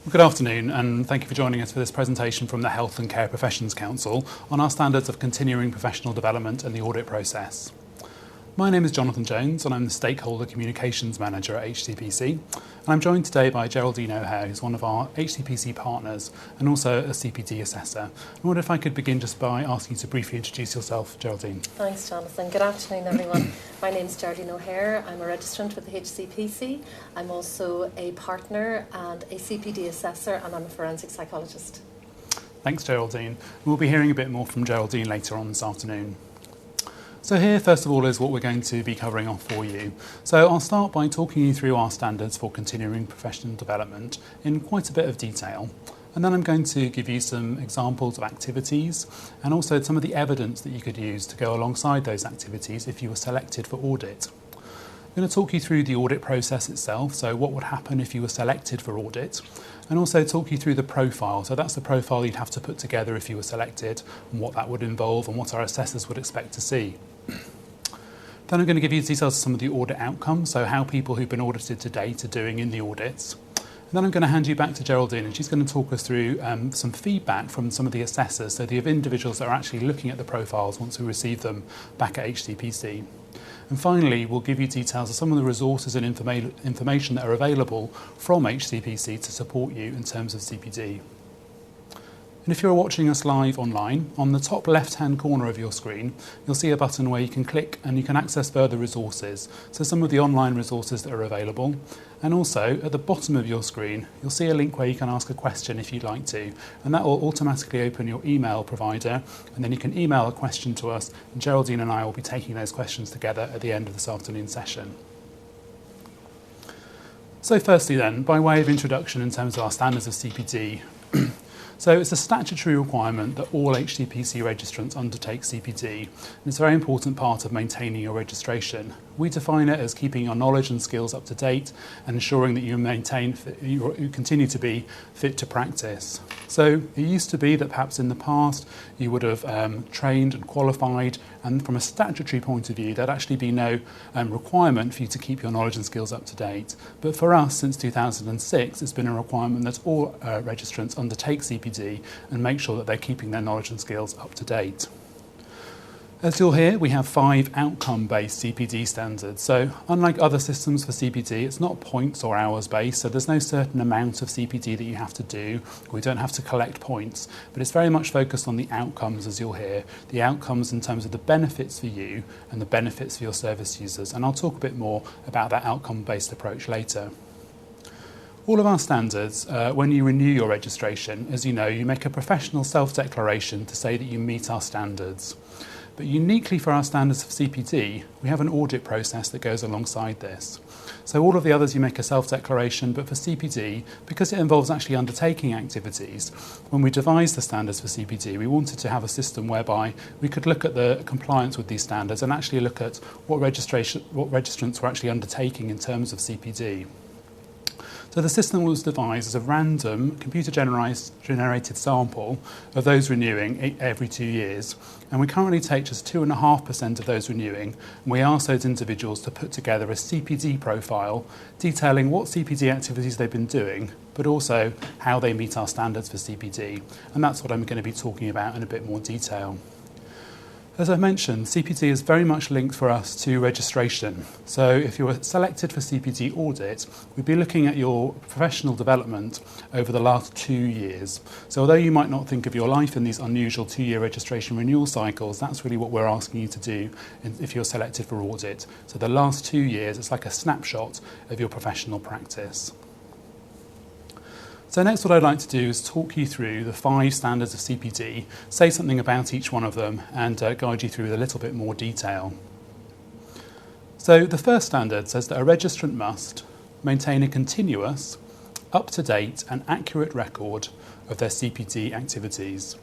Good afternoon, and thank you for joining us for this presentation from the Health and Care Professions Council on our standards of continuing professional development and the audit process. My name is Jonathan Jones, and I'm the Stakeholder Communications Manager at HCPC, and I'm joined today by Geraldine O'Hare, who's one of our HCPC partners and also a CPD assessor. I wonder if I could begin just by asking you to briefly introduce yourself, Geraldine. Thanks, Jonathan. Good afternoon, everyone. My name is Geraldine O'Hare. I'm a registrant with the HCPC. I'm also a partner and a CPD assessor, and I'm a forensic psychologist. Thanks, Geraldine. We'll be hearing a bit more from Geraldine later on this afternoon. So here, first of all, is what we're going to be covering off for you. So I'll start by talking you through our standards for continuing professional development in quite a bit of detail. And then I'm going to give you some examples of activities and also some of the evidence that you could use to go alongside those activities if you were selected for audit. I'm going to talk you through the audit process itself, so what would happen if you were selected for audit, and also talk you through the profile. So that's the profile you'd have to put together if you were selected and what that would involve and what our assessors would expect to see. Then I'm going to give you details of some of the audit outcomes, so how people who've been audited to date are doing in the audits. And then I'm going to hand you back to Geraldine, and she's going to talk us through some feedback from some of the assessors, so the individuals that are actually looking at the profiles once we receive them back at HCPC. And finally, we'll give you details of some of the resources and information that are available from HCPC to support you in terms of CPD. And if you're watching us live online, on the top left-hand corner of your screen, you'll see a button where you can click and you can access further resources. So some of the online resources that are available. And also, at the bottom of your screen, you'll see a link where you can ask a question if you'd like to. And that will automatically open your email provider. And then you can email a question to us. And Geraldine and I will be taking those questions together at the end of this afternoon session. So firstly then, by way of introduction in terms of our standards of CPD, so it's a statutory requirement that all HCPC registrants undertake CPD, and it's a very important part of maintaining your registration. We define it as keeping your knowledge and skills up to date and ensuring that you continue to be fit to practice. So it used to be that perhaps in the past you would have trained and qualified, and from a statutory point of view there'd actually be no requirement for you to keep your knowledge and skills up to date. But for us, since 2006, it's been a requirement that all registrants undertake CPD and make sure that they're keeping their knowledge and skills up to date. As you'll hear, we have 5 outcome-based CPD standards. So unlike other systems for CPD, it's not points or hours based, so there's no certain amount of CPD that you have to do. We don't have to collect points, but it's very much focused on the outcomes, as you'll hear, the outcomes in terms of the benefits for you and the benefits for your service users. And I'll talk a bit more about that outcome-based approach later. All of our standards, when you renew your registration, as you know, you make a professional self-declaration to say that you meet our standards. But uniquely for our standards of CPD, we have an audit process that goes alongside this. So all of the others you make a self-declaration, but for CPD, because it involves actually undertaking activities, when we devised the standards for CPD, we wanted to have a system whereby we could look at the compliance with these standards and actually look at what registrants were actually undertaking in terms of CPD. So the system was devised as a random computer-generated sample of those renewing every 2 years. And we currently take just 2.5% of those renewing, and we ask those individuals to put together a CPD profile detailing what CPD activities they've been doing, but also how they meet our standards for CPD. And that's what I'm going to be talking about in a bit more detail. As I mentioned, CPD is very much linked for us to registration. So if you were selected for CPD audit, we'd be looking at your professional development over the last 2 years. So although you might not think of your life in these unusual 2-year registration renewal cycles, that's really what we're asking you to do if you're selected for audit. So the last 2 years, it's like a snapshot of your professional practice. So next what I'd like to do is talk you through the 5 standards of CPD, say something about each one of them and guide you through with a little bit more detail. So the first standard says that a registrant must maintain a continuous, up-to-date and accurate record of their CPD activities.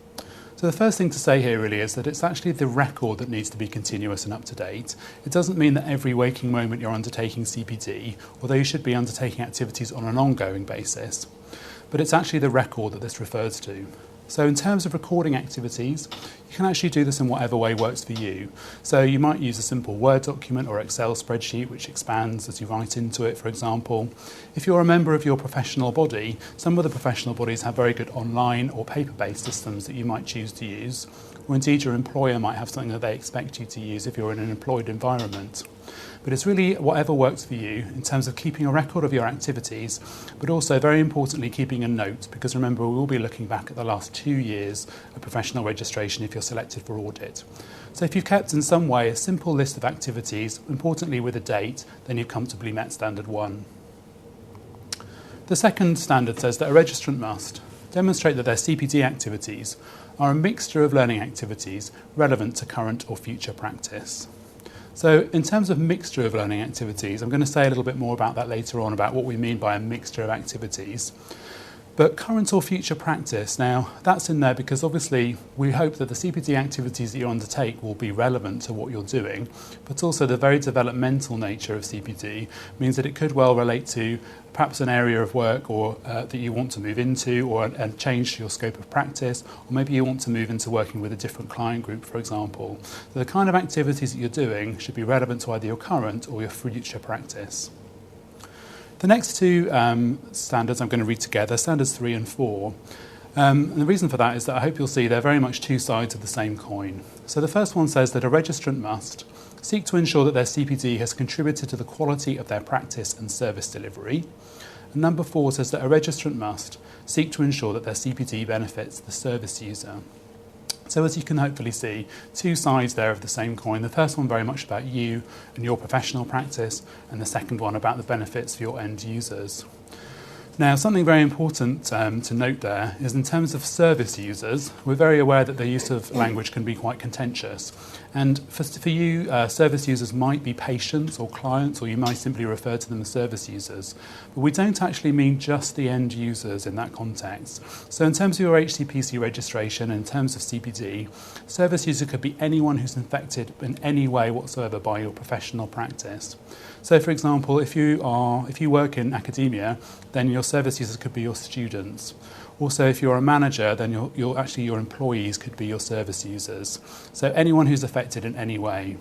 So the first thing to say here really is that it's actually the record that needs to be continuous and up-to-date. It doesn't mean that every waking moment you're undertaking CPD, although you should be undertaking activities on an ongoing basis. But it's actually the record that this refers to. So in terms of recording activities, you can actually do this in whatever way works for you. So you might use a simple Word document or Excel spreadsheet which expands as you write into it, for example. If you're a member of your professional body, some of the professional bodies have very good online or paper-based systems that you might choose to use, or indeed your employer might have something that they expect you to use if you're in an employed environment. But it's really whatever works for you in terms of keeping a record of your activities, but also very importantly keeping a note, because remember we will be looking back at the last 2 years of professional registration if you're selected for audit. So if you've kept in some way a simple list of activities, importantly with a date, then you've comfortably met standard 1. The second standard says that a registrant must demonstrate that their CPD activities are a mixture of learning activities relevant to current or future practice. So in terms of mixture of learning activities, I'm going to say a little bit more about that later on, about what we mean by a mixture of activities. But current or future practice, now that's in there because obviously we hope that the CPD activities that you undertake will be relevant to what you're doing, but also the very developmental nature of CPD means that it could well relate to perhaps an area of work or that you want to move into, or a change to your scope of practice, or maybe you want to move into working with a different client group, for example. So the kind of activities that you're doing should be relevant to either your current or your future practice. The next two standards I'm going to read together, standards 3 and 4. And the reason for that is that I hope you'll see they're very much two sides of the same coin. So the first one says that a registrant must seek to ensure that their CPD has contributed to the quality of their practice and service delivery. And number 4 says that a registrant must seek to ensure that their CPD benefits the service user. So as you can hopefully see, two sides there of the same coin. The first one very much about you and your professional practice, and the second one about the benefits for your end users. Now, something very important to note there is in terms of service users, we're very aware that the use of language can be quite contentious. And for you, service users might be patients or clients, or you might simply refer to them as service users. But we don't actually mean just the end users in that context. So in terms of your HCPC registration, in terms of CPD, service user could be anyone who's infected in any way whatsoever by your professional practice. So, for example, if you work in academia, then your service users could be your students. Also, if you're a manager, then your employees could be your service users. So anyone who's affected in any way.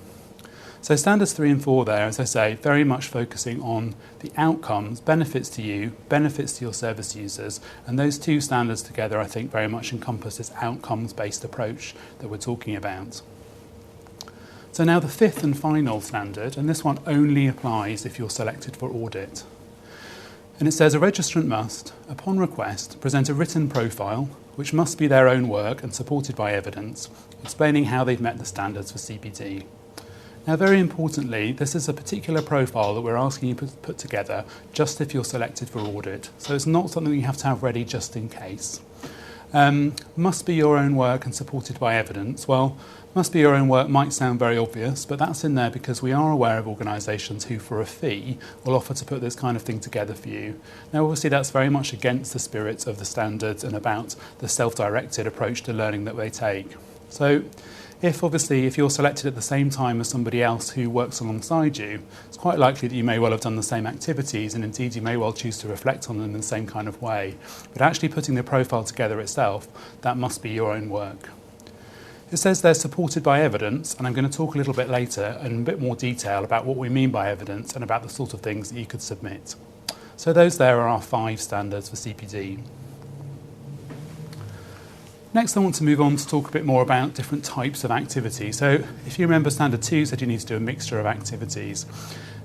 So standards 3 and 4 there, as I say, very much focusing on the outcomes, benefits to you, benefits to your service users, and those two standards together I think very much encompass this outcomes-based approach that we're talking about. So now the fifth and final standard, and this one only applies if you're selected for audit. And it says a registrant must, upon request, present a written profile, which must be their own work and supported by evidence, explaining how they've met the standards for CPD. Now, very importantly, this is a particular profile that we're asking you to put together just if you're selected for audit. So it's not something you have to have ready just in case. Must be your own work and supported by evidence. Well, must be your own work might sound very obvious, but that's in there because we are aware of organisations who, for a fee, will offer to put this kind of thing together for you. Now, obviously, that's very much against the spirit of the standards and about the self-directed approach to learning that they take. So, if you're selected at the same time as somebody else who works alongside you, it's quite likely that you may well have done the same activities, and indeed you may well choose to reflect on them in the same kind of way. But actually putting the profile together itself, that must be your own work. It says they're supported by evidence, and I'm going to talk a little bit later in a bit more detail about what we mean by evidence and about the sort of things that you could submit. So those there are our 5 standards for CPD. Next, I want to move on to talk a bit more about different types of activity. So if you remember, standard 2 said you need to do a mixture of activities.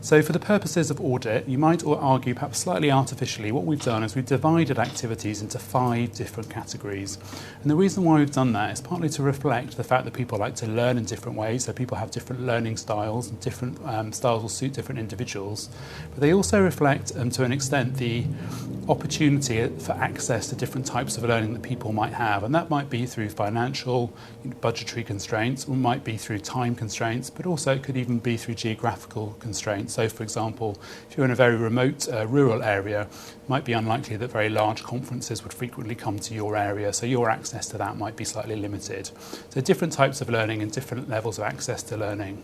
So for the purposes of audit, you might argue, perhaps slightly artificially, what we've done is we've divided activities into 5 different categories. And the reason why we've done that is partly to reflect the fact that people like to learn in different ways, so people have different learning styles, and different styles will suit different individuals. But they also reflect, to an extent, the opportunity for access to different types of learning that people might have. And that might be through financial, budgetary constraints, or might be through time constraints, but also it could even be through geographical constraints. So, for example, if you're in a very remote rural area, it might be unlikely that very large conferences would frequently come to your area, so your access to that might be slightly limited. So different types of learning and different levels of access to learning.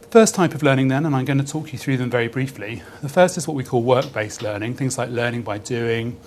The first type of learning then, and I'm going to talk you through them very briefly. The first is what we call work-based learning, things like learning by doing,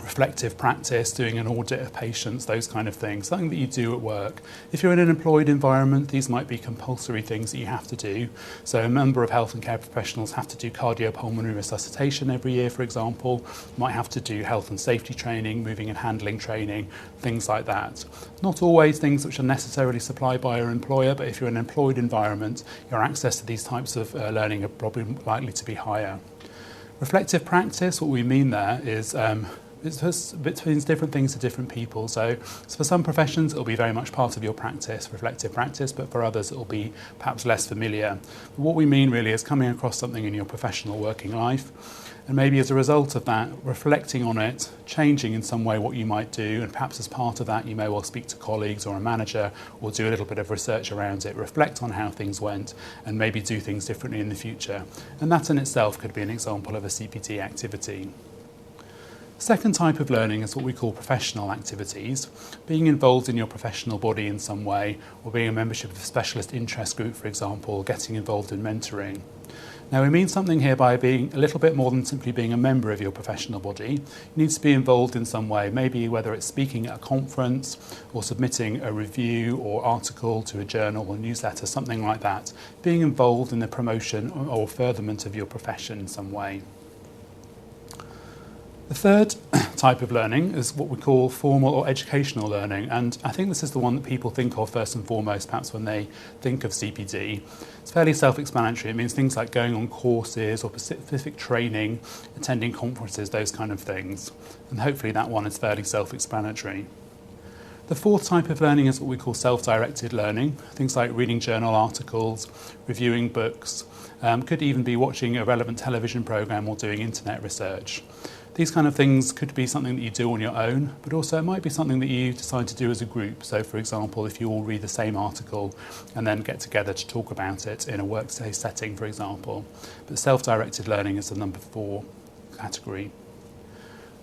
reflective practice, doing an audit of patients, those kind of things, something that you do at work. If you're in an employed environment, these might be compulsory things that you have to do. So a number of health and care professionals have to do cardiopulmonary resuscitation every year, for example, might have to do health and safety training, moving and handling training, things like that. Not always things which are necessarily supplied by your employer, but if you're in an employed environment, your access to these types of learning are probably likely to be higher. Reflective practice, what we mean there is it means different things to different people. So for some professions, it'll be very much part of your practice, reflective practice, but for others, it'll be perhaps less familiar. But what we mean really is coming across something in your professional working life, and maybe as a result of that, reflecting on it, changing in some way what you might do, and perhaps as part of that, you may well speak to colleagues or a manager, or do a little bit of research around it, reflect on how things went, and maybe do things differently in the future. And that in itself could be an example of a CPD activity. Second type of learning is what we call professional activities, being involved in your professional body in some way, or being a membership of a specialist interest group, for example, or getting involved in mentoring. Now, we mean something here by being a little bit more than simply being a member of your professional body. You need to be involved in some way, maybe whether it's speaking at a conference or submitting a review or article to a journal or newsletter, something like that. Being involved in the promotion or furtherment of your profession in some way. The third type of learning is what we call formal or educational learning, and I think this is the one that people think of first and foremost, perhaps when they think of CPD. It's fairly self-explanatory. It means things like going on courses or specific training, attending conferences, those kind of things, and hopefully that one is fairly self-explanatory. The fourth type of learning is what we call self-directed learning, things like reading journal articles, reviewing books, could even be watching a relevant television programme or doing internet research. These kind of things could be something that you do on your own, but also it might be something that you decide to do as a group. So, for example, if you all read the same article and then get together to talk about it in a workplace setting, for example. But self-directed learning is the number 4 category.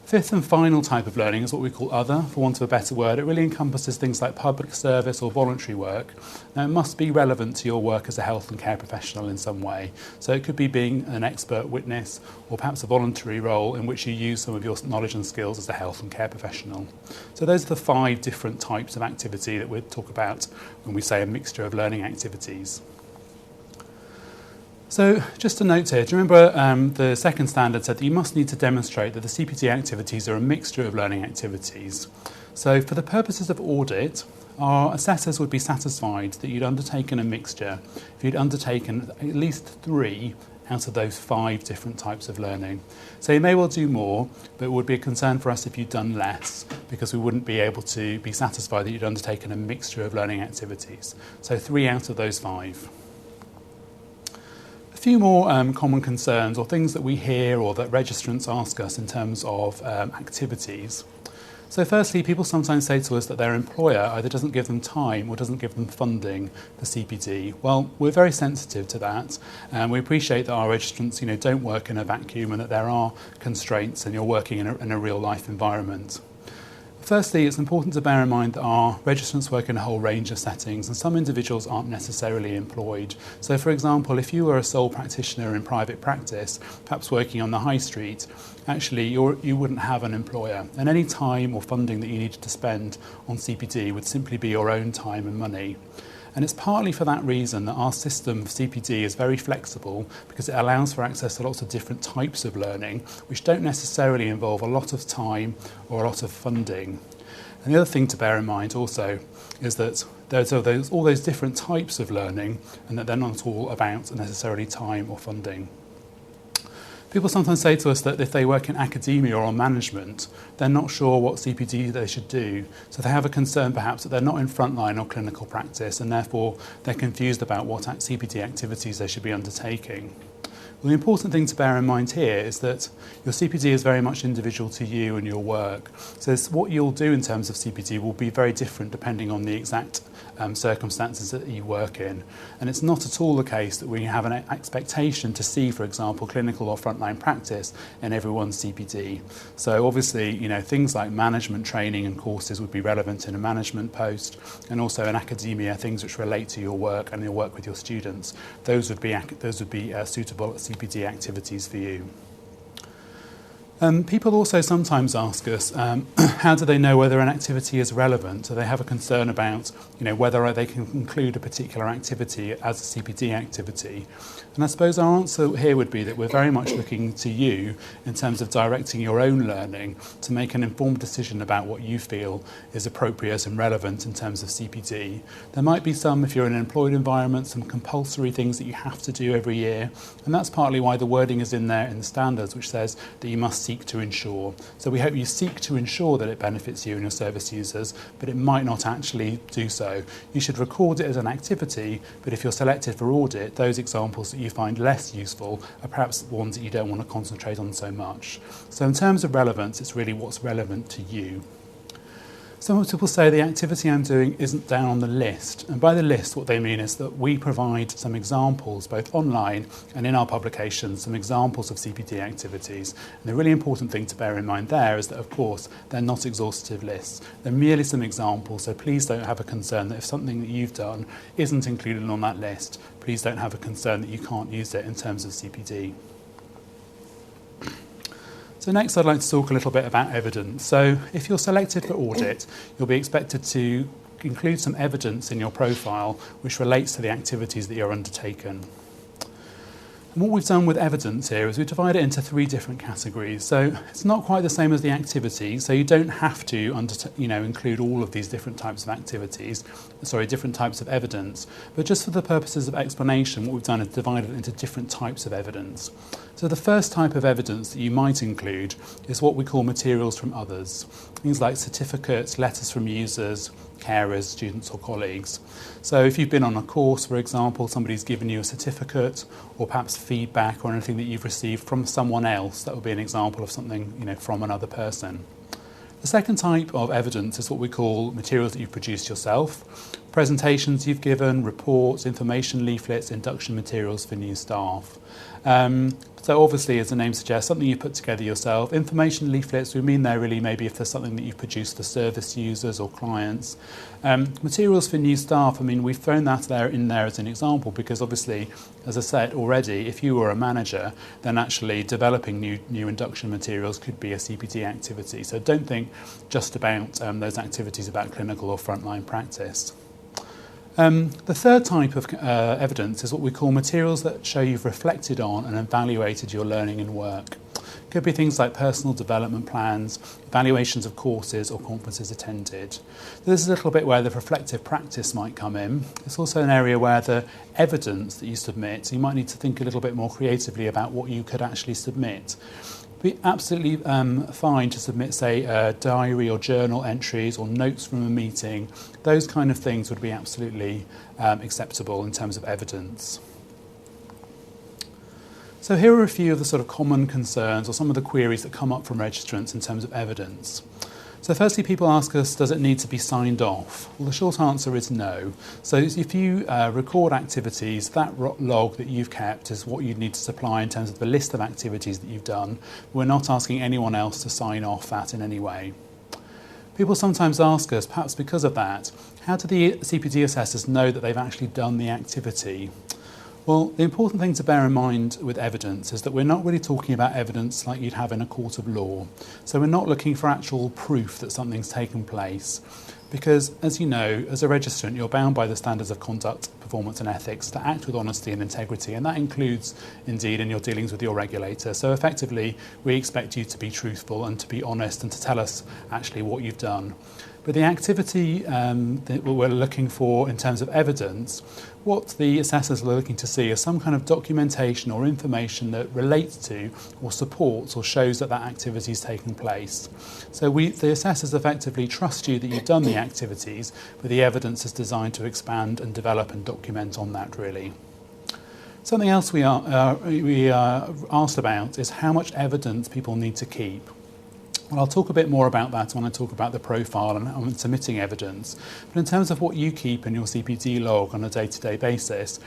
Fifth and final type of learning is what we call other, for want of a better word. It really encompasses things like public service or voluntary work. Now, it must be relevant to your work as a health and care professional in some way. So it could be being an expert witness or perhaps a voluntary role in which you use some of your knowledge and skills as a health and care professional. So those are the 5 different types of activity that we'll talk about when we say a mixture of learning activities. So just a note here, do you remember the second standard said that you must need to demonstrate that the CPD activities are a mixture of learning activities. So for the purposes of audit, our assessors would be satisfied that you'd undertaken a mixture, if you'd undertaken at least 3 out of those 5 different types of learning. So you may well do more, but it would be a concern for us if you'd done less, because we wouldn't be able to be satisfied that you'd undertaken a mixture of learning activities. So 3 out of those 5. A few more common concerns or things that we hear or that registrants ask us in terms of activities. So firstly, people sometimes say to us that their employer either doesn't give them time or doesn't give them funding for CPD. Well, we're very sensitive to that, and we appreciate that our registrants, don't work in a vacuum and that there are constraints and you're working in a real life environment. Firstly, it's important to bear in mind that our registrants work in a whole range of settings, and some individuals aren't necessarily employed. So, for example, if you were a sole practitioner in private practice, perhaps working on the high street, actually you wouldn't have an employer, and any time or funding that you needed to spend on CPD would simply be your own time and money. And it's partly for that reason that our system of CPD is very flexible, because it allows for access to lots of different types of learning which don't necessarily involve a lot of time or a lot of funding. And the other thing to bear in mind also is that there's all those different types of learning, and that they're not all about necessarily time or funding. People sometimes say to us that if they work in academia or on management, they're not sure what CPD they should do. So they have a concern perhaps that they're not in frontline or clinical practice, and therefore they're confused about what CPD activities they should be undertaking. Well, the important thing to bear in mind here is that your CPD is very much individual to you and your work. So what you'll do in terms of CPD will be very different depending on the exact circumstances that you work in. And it's not at all the case that we have an expectation to see, for example, clinical or frontline practice in everyone's CPD. So obviously, things like management training and courses would be relevant in a management post, and also in academia, things which relate to your work and your work with your students. Those would be suitable CPD activities for you. People also sometimes ask us, how do they know whether an activity is relevant? Do they have a concern about, whether they can include a particular activity as a CPD activity? And I suppose our answer here would be that we're very much looking to you in terms of directing your own learning to make an informed decision about what you feel is appropriate and relevant in terms of CPD. There might be some, if you're in an employed environment, some compulsory things that you have to do every year, and that's partly why the wording is in there in the standards, which says that you must seek to ensure. So we hope you seek to ensure that it benefits you and your service users, but it might not actually do so. You should record it as an activity, but if you're selected for audit, those examples that you find less useful are perhaps the ones that you don't want to concentrate on so much. So in terms of relevance, it's really what's relevant to you. Some people say the activity I'm doing isn't down on the list, and by the list what they mean is that we provide some examples both online and in our publications, some examples of CPD activities. And the really important thing to bear in mind there is that of course they're not exhaustive lists, they're merely some examples, so please don't have a concern that if something that you've done isn't included on that list, please don't have a concern that you can't use it in terms of CPD. So next I'd like to talk a little bit about evidence. So if you're selected for audit, you'll be expected to include some evidence in your profile which relates to the activities that you're undertaken. And what we've done with evidence here is we divide it into three different categories. So it's not quite the same as the activity, so you don't have to include all of these different types of different types of evidence. But just for the purposes of explanation, what we've done is divided it into different types of evidence. So the first type of evidence that you might include is what we call materials from others. Things like certificates, letters from users, carers, students or colleagues. So if you've been on a course, for example, somebody's given you a certificate or perhaps feedback or anything that you've received from someone else, that would be an example of something from another person. The second type of evidence is what we call materials that you've produced yourself, presentations you've given, reports, information leaflets, induction materials for new staff. So obviously, as the name suggests, something you put together yourself. Information leaflets, we mean there really maybe if there's something that you've produced for service users or clients. Materials for new staff, we've thrown that in there as an example because obviously, as I said already, if you were a manager, then actually developing new induction materials could be a CPD activity. So don't think just about those activities about clinical or frontline practice. The third type of evidence is what we call materials that show you've reflected on and evaluated your learning and work. It could be things like personal development plans, evaluations of courses or conferences attended. So this is a little bit where the reflective practice might come in. It's also an area where the evidence that you submit, so you might need to think a little bit more creatively about what you could actually submit. It'd be absolutely fine to submit, say, diary or journal entries or notes from a meeting. Those kind of things would be absolutely acceptable in terms of evidence. So here are a few of the sort of common concerns or some of the queries that come up from registrants in terms of evidence. So firstly, people ask us, does it need to be signed off? Well, the short answer is no. So if you record activities, that log that you've kept is what you'd need to supply in terms of the list of activities that you've done. We're not asking anyone else to sign off that in any way. People sometimes ask us, perhaps because of that, how do the CPD assessors know that they've actually done the activity? Well, the important thing to bear in mind with evidence is that we're not really talking about evidence like you'd have in a court of law. So we're not looking for actual proof that something's taken place. Because, as you know, as a registrant, you're bound by the standards of conduct, performance and ethics to act with honesty and integrity, and that includes, indeed, in your dealings with your regulator. So effectively, we expect you to be truthful and to be honest and to tell us actually what you've done. But the activity that we're looking for in terms of evidence, what the assessors are looking to see is some kind of documentation or information that relates to or supports or shows that that activity has taken place. So the assessors effectively trust you that you've done the activities, but the evidence is designed to expand and develop and document on that really. Something else we are asked about is how much evidence people need to keep. Well, I'll talk a bit more about that when I talk about the profile and submitting evidence. But in terms of what you keep in your CPD log on a day-to-day basis,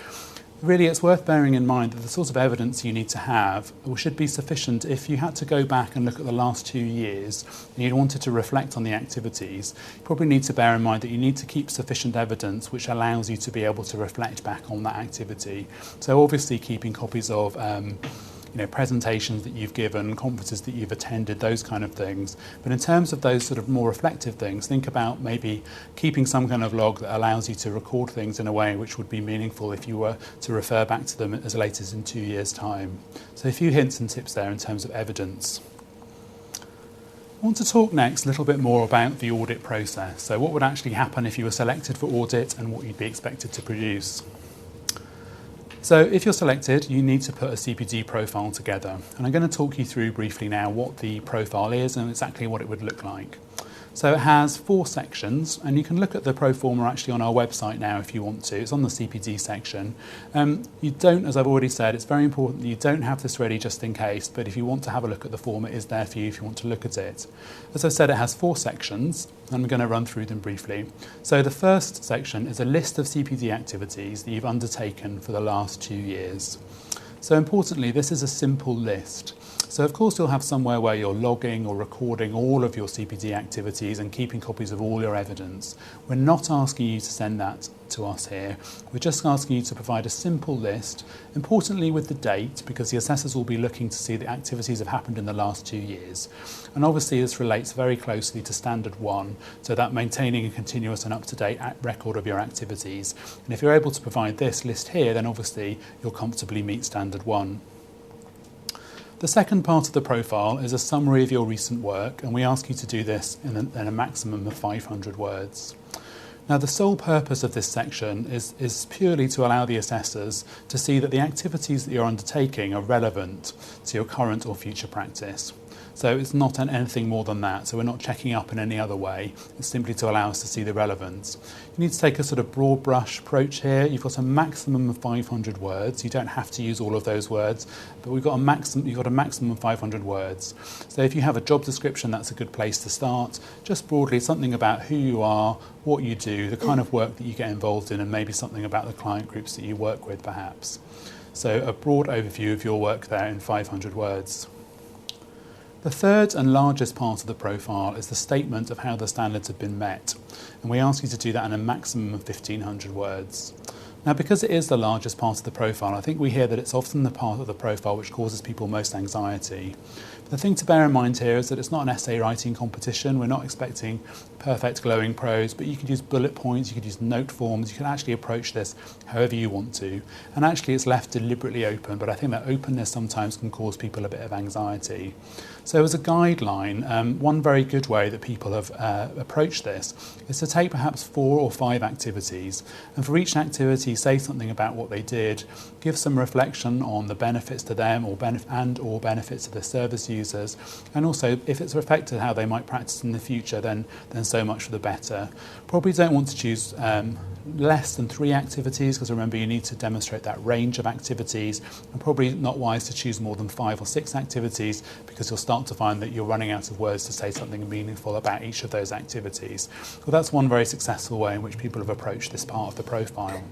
really it's worth bearing in mind that the sort of evidence you need to have should be sufficient if you had to go back and look at the last 2 years and you wanted to reflect on the activities. You probably need to bear in mind that you need to keep sufficient evidence which allows you to be able to reflect back on that activity. So obviously keeping copies of presentations that you've given, conferences that you've attended, those kind of things. But in terms of those sort of more reflective things, think about maybe keeping some kind of log that allows you to record things in a way which would be meaningful if you were to refer back to them as late as in 2 years' time. So a few hints and tips there in terms of evidence. I want to talk next a little bit more about the audit process. So what would actually happen if you were selected for audit and what you'd be expected to produce. So if you're selected, you need to put a CPD profile together. And I'm going to talk you through briefly now what the profile is and exactly what it would look like. So it has 4 sections, and you can look at the pro forma actually on our website now if you want to. It's on the CPD section. You don't, as I've already said, it's very important that you don't have this ready just in case, but if you want to have a look at the form, it is there for you if you want to look at it. As I've said, it has 4 sections, and I'm going to run through them briefly. So the first section is a list of CPD activities that you've undertaken for the last 2 years. So importantly, this is a simple list. So of course you'll have somewhere where you're logging or recording all of your CPD activities and keeping copies of all your evidence. We're not asking you to send that to us here. We're just asking you to provide a simple list, importantly with the date, because the assessors will be looking to see the activities have happened in the last 2 years. And obviously this relates very closely to Standard 1, so that maintaining a continuous and up-to-date record of your activities. And if you're able to provide this list here, then obviously you'll comfortably meet Standard 1. The second part of the profile is a summary of your recent work, and we ask you to do this in a maximum of 500 words. Now, the sole purpose of this section is purely to allow the assessors to see that the activities that you're undertaking are relevant to your current or future practice. So it's not anything more than that. So we're not checking up in any other way. It's simply to allow us to see the relevance. You need to take a sort of broad brush approach here. You've got a maximum of 500 words. You don't have to use all of those words, but you've got a maximum of 500 words. So if you have a job description, that's a good place to start. Just broadly something about who you are, what you do, the kind of work that you get involved in, and maybe something about the client groups that you work with perhaps. So a broad overview of your work there in 500 words. The third and largest part of the profile is the statement of how the standards have been met, and we ask you to do that in a maximum of 1,500 words. Now, because it is the largest part of the profile, I think we hear that it's often the part of the profile which causes people most anxiety. The thing to bear in mind here is that it's not an essay writing competition. We're not expecting perfect glowing prose, but you could use bullet points, you could use note forms, you can actually approach this however you want to. And actually it's left deliberately open, but I think that openness sometimes can cause people a bit of anxiety. So as a guideline, one very good way that people have approached this is to take perhaps 4 or 5 activities, and for each activity say something about what they did, give some reflection on the benefits to them or benefits to the service users, and also if it's affected how they might practice in the future, then so much for the better. Probably don't want to choose less than 3 activities, because remember you need to demonstrate that range of activities, and probably not wise to choose more than 5 or 6 activities, because you'll start to find that you're running out of words to say something meaningful about each of those activities. So that's one very successful way in which people have approached this part of the profile.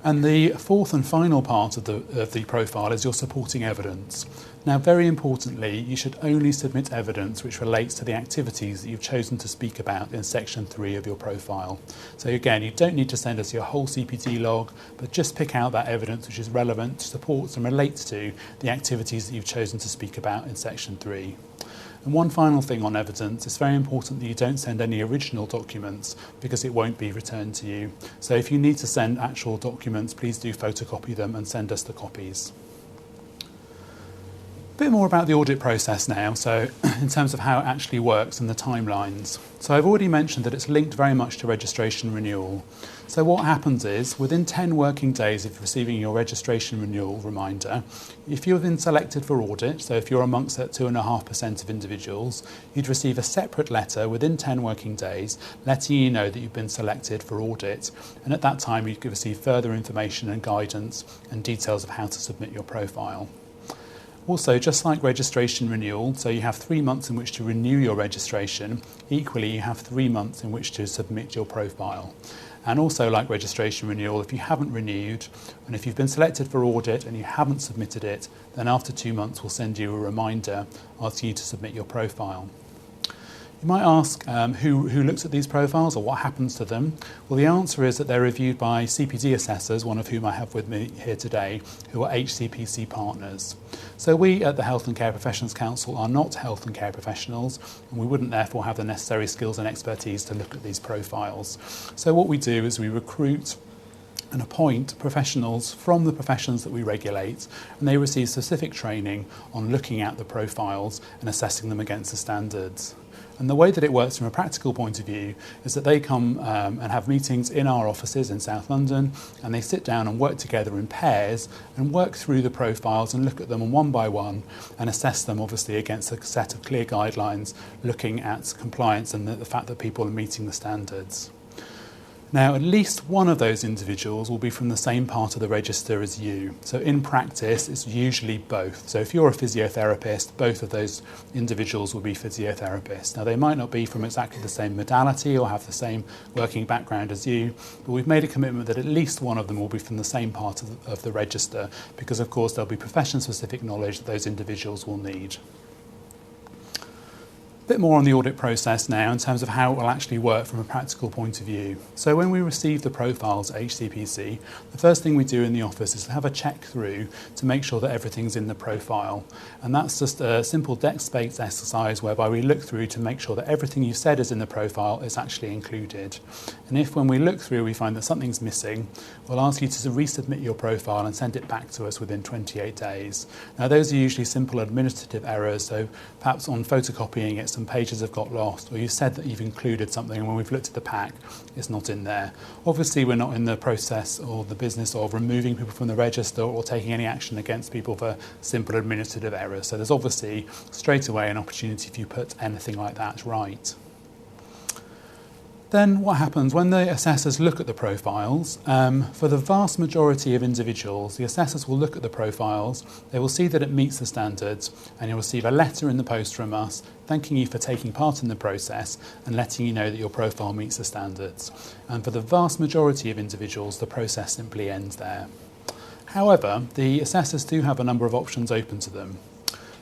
And the fourth and final part of the profile is your supporting evidence. Now, very importantly, you should only submit evidence which relates to the activities that you've chosen to speak about in section 3 of your profile. So again, you don't need to send us your whole CPD log, but just pick out that evidence which is relevant, supports and relates to the activities that you've chosen to speak about in section 3. And one final thing on evidence, it's very important that you don't send any original documents because it won't be returned to you. So if you need to send actual documents, please do photocopy them and send us the copies. A bit more about the audit process now, so in terms of how it actually works and the timelines. So I've already mentioned that it's linked very much to registration renewal. So what happens is, within 10 working days of receiving your registration renewal reminder, if you've been selected for audit, so if you're amongst that 2.5% of individuals, you'd receive a separate letter within 10 working days letting you know that you've been selected for audit, and at that time you'd receive further information and guidance and details of how to submit your profile. Also, just like registration renewal, so you have 3 months in which to renew your registration, equally you have 3 months in which to submit your profile. And also, like registration renewal, if you haven't renewed, and if you've been selected for audit and you haven't submitted it, then after 2 months we'll send you a reminder asking you to submit your profile. You might ask who looks at these profiles or what happens to them. Well, the answer is that they're reviewed by CPD assessors, one of whom I have with me here today, who are HCPC partners. So we at the Health and Care Professions Council are not health and care professionals, and we wouldn't therefore have the necessary skills and expertise to look at these profiles. So what we do is we recruit and appoint professionals from the professions that we regulate, and they receive specific training on looking at the profiles and assessing them against the standards. And the way that it works from a practical point of view is that they come and have meetings in our offices in South London, and they sit down and work together in pairs and work through the profiles and look at them one by one and assess them obviously against a set of clear guidelines looking at compliance and the fact that people are meeting the standards. Now, at least one of those individuals will be from the same part of the register as you. So in practice, it's usually both. So if you're a physiotherapist, both of those individuals will be physiotherapists. Now, they might not be from exactly the same modality or have the same working background as you, but we've made a commitment that at least one of them will be from the same part of the register, because of course there'll be profession-specific knowledge that those individuals will need. A bit more on the audit process now in terms of how it will actually work from a practical point of view. So when we receive the profiles at HCPC, the first thing we do in the office is to have a check through to make sure that everything's in the profile. And that's just a simple desk-based exercise whereby we look through to make sure that everything you said is in the profile is actually included. And if when we look through we find that something's missing, we'll ask you to resubmit your profile and send it back to us within 28 days. Now those are usually simple administrative errors, so perhaps on photocopying it, some pages have got lost, or you said that you've included something and when we've looked at the pack it's not in there. Obviously we're not in the process or the business of removing people from the register or taking any action against people for simple administrative errors, so there's obviously straight away an opportunity if you put anything like that right. Then what happens when the assessors look at the profiles? For the vast majority of individuals, the assessors will look at the profiles, they will see that it meets the standards, and you'll receive a letter in the post from us thanking you for taking part in the process and letting you know that your profile meets the standards. And for the vast majority of individuals, the process simply ends there. However, the assessors do have a number of options open to them.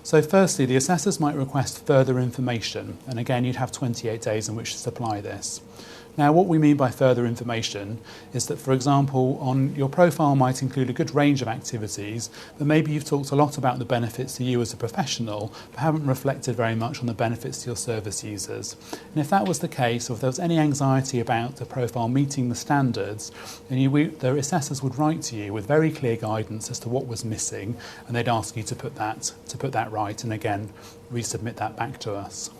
So firstly, the assessors might request further information, and again you'd have 28 days in which to supply this. Now what we mean by further information is that, for example, on your profile might include a good range of activities, but maybe you've talked a lot about the benefits to you as a professional, but haven't reflected very much on the benefits to your service users. And if that was the case, or if there was any anxiety about the profile meeting the standards, then the assessors would write to you with very clear guidance as to what was missing, and they'd ask you to put that right, and again, resubmit that back to us.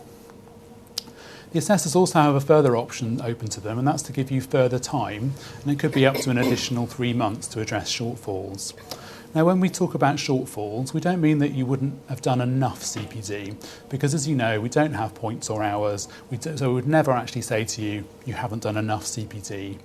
The assessors also have a further option open to them, and that's to give you further time, and it could be up to an additional 3 months to address shortfalls. Now, when we talk about shortfalls, we don't mean that you wouldn't have done enough CPD, because as you know, we don't have points or hours, so we would never actually say to you, you haven't done enough CPD.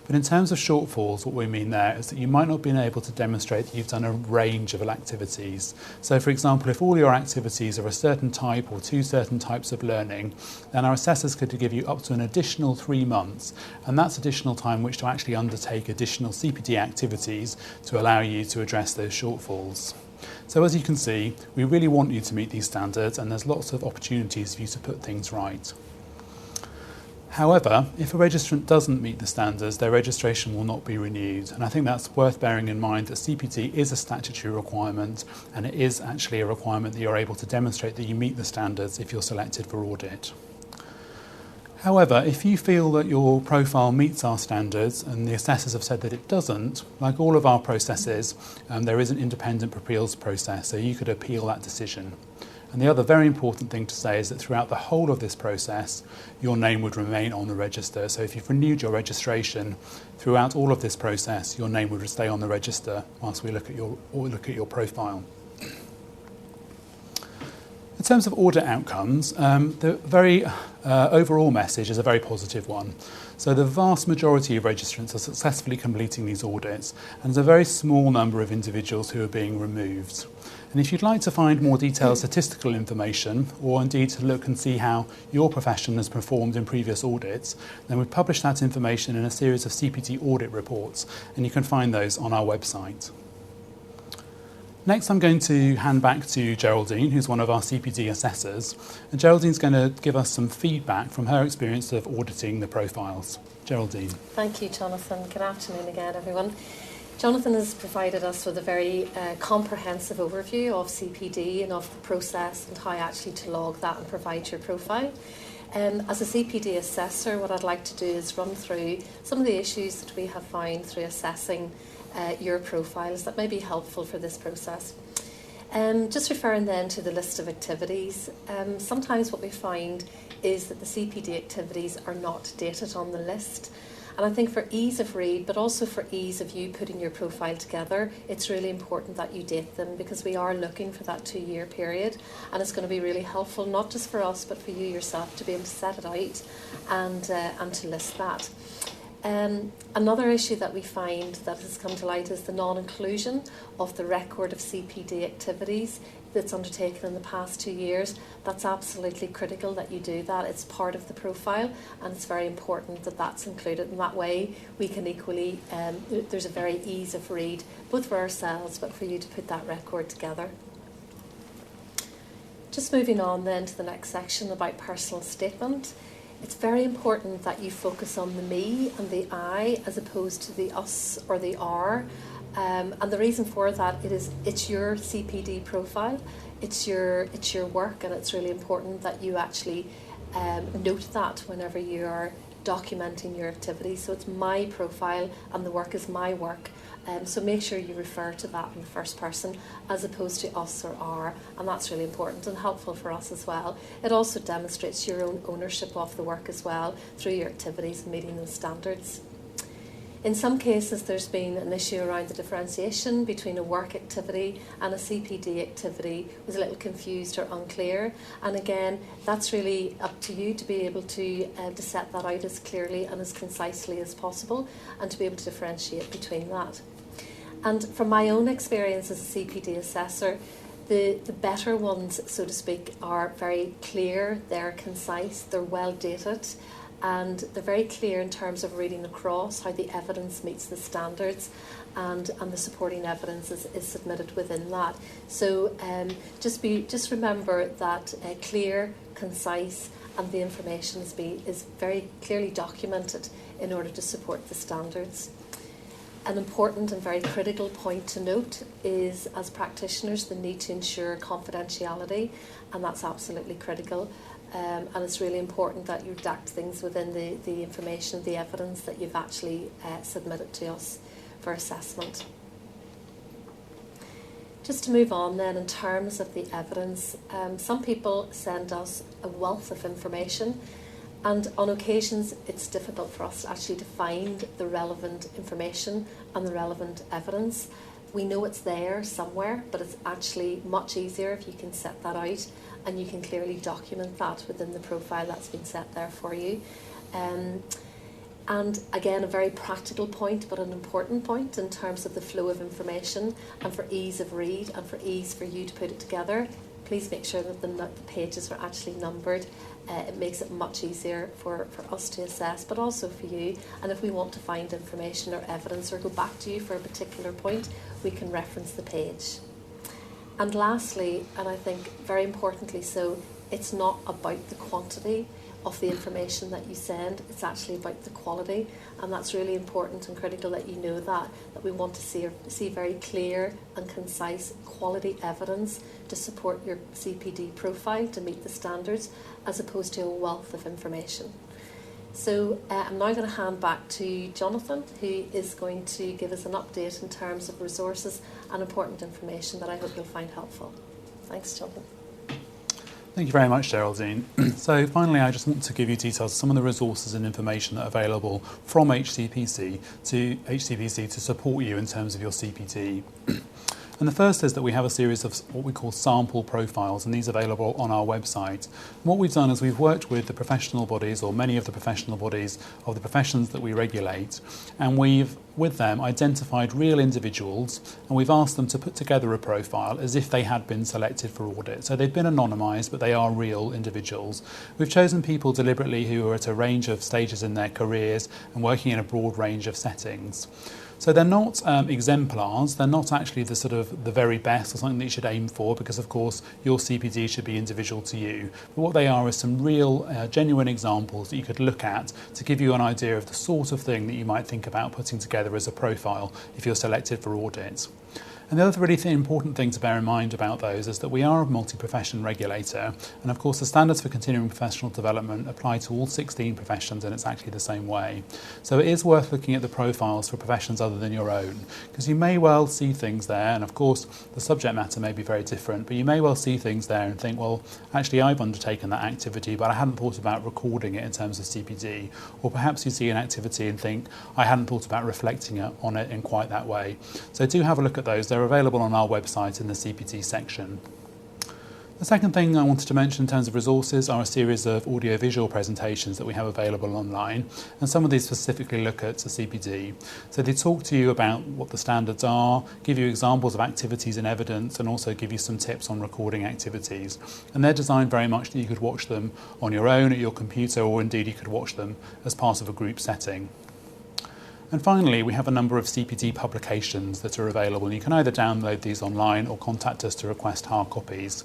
But in terms of shortfalls, what we mean there is that you might not have been able to demonstrate that you've done a range of activities. So for example, if all your activities are a certain type or 2 certain types of learning, then our assessors could give you up to an additional 3 months, and that's additional time which to actually undertake additional CPD activities to allow you to address those shortfalls. So as you can see, we really want you to meet these standards, and there's lots of opportunities for you to put things right. However, if a registrant doesn't meet the standards, their registration will not be renewed, and I think that's worth bearing in mind that CPD is a statutory requirement, and it is actually a requirement that you're able to demonstrate that you meet the standards if you're selected for audit. However, if you feel that your profile meets our standards and the assessors have said that it doesn't, like all of our processes, there is an independent appeals process, so you could appeal that decision. And the other very important thing to say is that throughout the whole of this process, your name would remain on the register. So if you've renewed your registration, throughout all of this process, your name would stay on the register whilst we look at your profile. In terms of audit outcomes, the very overall message is a very positive one. So the vast majority of registrants are successfully completing these audits, and there's a very small number of individuals who are being removed. And if you'd like to find more detailed statistical information, or indeed to look and see how your profession has performed in previous audits, then we've published that information in a series of CPD audit reports, and you can find those on our website. Next, I'm going to hand back to Geraldine, who's one of our CPD assessors. And Geraldine's going to give us some feedback from her experience of auditing the profiles. Geraldine. Thank you, Jonathan. Good afternoon again, everyone. Jonathan has provided us with a very comprehensive overview of CPD and of the process and how actually to log that and provide your profile. As a CPD assessor, what I'd like to do is run through some of the issues that we have found through assessing your profiles that may be helpful for this process. Just referring then to the list of activities, sometimes what we find is that the CPD activities are not dated on the list. And I think for ease of read, but also for ease of you putting your profile together, it's really important that you date them, because we are looking for that 2-year period, and it's going to be really helpful, not just for us, but for you yourself to be able to set it out and to list that. Another issue that we find that has come to light is the non-inclusion of the record of CPD activities that's undertaken in the past 2 years. That's absolutely critical that you do that. It's part of the profile, and it's very important that that's included. In that way, we can equally, there's a very ease of read, both for ourselves, but for you to put that record together. Just moving on then to the next section about personal statement. It's very important that you focus on the me and the I as opposed to the us or the our. And the reason for that, it's your CPD profile, it's your work, and it's really important that you actually note that whenever you are documenting your activities. So it's my profile and the work is my work. So make sure you refer to that in the first person as opposed to us or our, and that's really important and helpful for us as well. It also demonstrates your own ownership of the work as well through your activities and meeting those standards. In some cases, there's been an issue around the differentiation between a work activity and a CPD activity was a little confused or unclear. And again, that's really up to you to be able to set that out as clearly and as concisely as possible, and to be able to differentiate between that. And from my own experience as a CPD assessor, the better ones, so to speak, are very clear, they're concise, they're well dated, and they're very clear in terms of reading across how the evidence meets the standards, and the supporting evidence is submitted within that. So just remember that clear, concise, and the information is very clearly documented in order to support the standards. An important and very critical point to note is, as practitioners, the need to ensure confidentiality, and that's absolutely critical. And it's really important that you redact things within the information, the evidence that you've actually submitted to us for assessment. Just to move on then, in terms of the evidence, some people send us a wealth of information, and on occasions it's difficult for us actually to find the relevant information and the relevant evidence. We know it's there somewhere, but it's actually much easier if you can set that out and you can clearly document that within the profile that's been set there for you. And again, a very practical point, but an important point in terms of the flow of information and for ease of read and for ease for you to put it together. Please make sure that the pages are actually numbered. It makes it much easier for us to assess, but also for you. And if we want to find information or evidence or go back to you for a particular point, we can reference the page. And lastly, and I think very importantly so, it's not about the quantity of the information that you send, it's actually about the quality, and that's really important and critical that you know that we want to see very clear and concise quality evidence to support your CPD profile to meet the standards, as opposed to a wealth of information. So I'm now going to hand back to Jonathan, who is going to give us an update in terms of resources and important information that I hope you'll find helpful. Thanks, Jonathan. Thank you very much, Geraldine. So finally, I just want to give you details of some of the resources and information that are available from HCPC to support you in terms of your CPD. And the first is that we have a series of what we call sample profiles, and these are available on our website. And what we've done is we've worked with the professional bodies, or many of the professional bodies of the professions that we regulate, and we've, with them, identified real individuals, and we've asked them to put together a profile as if they had been selected for audit. So they've been anonymised, but they are real individuals. We've chosen people deliberately who are at a range of stages in their careers and working in a broad range of settings. So they're not exemplars, they're not actually the very best or something that you should aim for, because of course your CPD should be individual to you. But what they are is some real genuine examples that you could look at to give you an idea of the sort of thing that you might think about putting together as a profile if you're selected for audit. And the other really important thing to bear in mind about those is that we are a multi-profession regulator, and of course the standards for continuing professional development apply to all 16 professions, and it's actually the same way. So it is worth looking at the profiles for professions other than your own, because you may well see things there, and of course the subject matter may be very different, but you may well see things there and think, well, actually I've undertaken that activity, but I hadn't thought about recording it in terms of CPD. Or perhaps you see an activity and think, I hadn't thought about reflecting on it in quite that way. So do have a look at those. They're available on our website in the CPD section. The second thing I wanted to mention in terms of resources are a series of audio-visual presentations that we have available online, and some of these specifically look at the CPD. So they talk to you about what the standards are, give you examples of activities and evidence, and also give you some tips on recording activities. And they're designed very much that you could watch them on your own at your computer, or indeed you could watch them as part of a group setting. And finally, we have a number of CPD publications that are available. You can either download these online or contact us to request hard copies.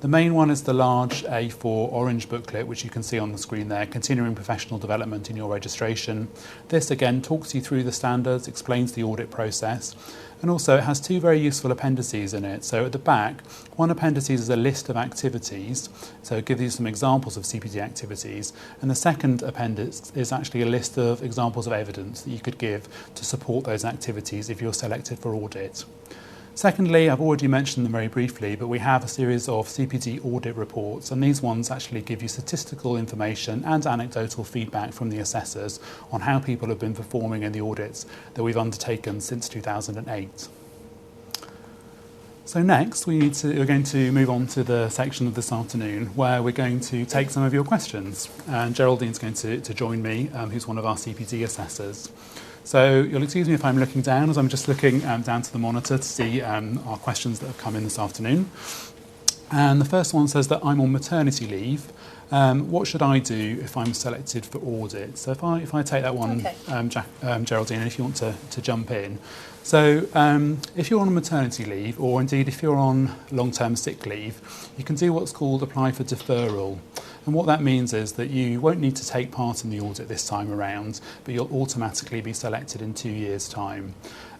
The main one is the large A4 orange booklet, which you can see on the screen there, Continuing Professional Development in Your Registration. This again talks you through the standards, explains the audit process, and also it has two very useful appendices in it. So at the back, one appendix is a list of activities, so it gives you some examples of CPD activities, and the second appendix is actually a list of examples of evidence that you could give to support those activities if you're selected for audit. Secondly, I've already mentioned them very briefly, but we have a series of CPD audit reports, and these ones actually give you statistical information and anecdotal feedback from the assessors on how people have been performing in the audits that we've undertaken since 2008. So next, we're going to move on to the section of this afternoon where we're going to take some of your questions. And Geraldine's going to join me, who's one of our CPD assessors. So you'll excuse me if I'm looking down, as I'm just looking down to the monitor to see our questions that have come in this afternoon. And the first one says that I'm on maternity leave. What should I do if I'm selected for audit? So if I take that one, okay. Geraldine, and if you want to jump in. So if you're on maternity leave, or indeed if you're on long-term sick leave, you can do what's called apply for deferral. And what that means is that you won't need to take part in the audit this time around, but you'll automatically be selected in 2 years' time.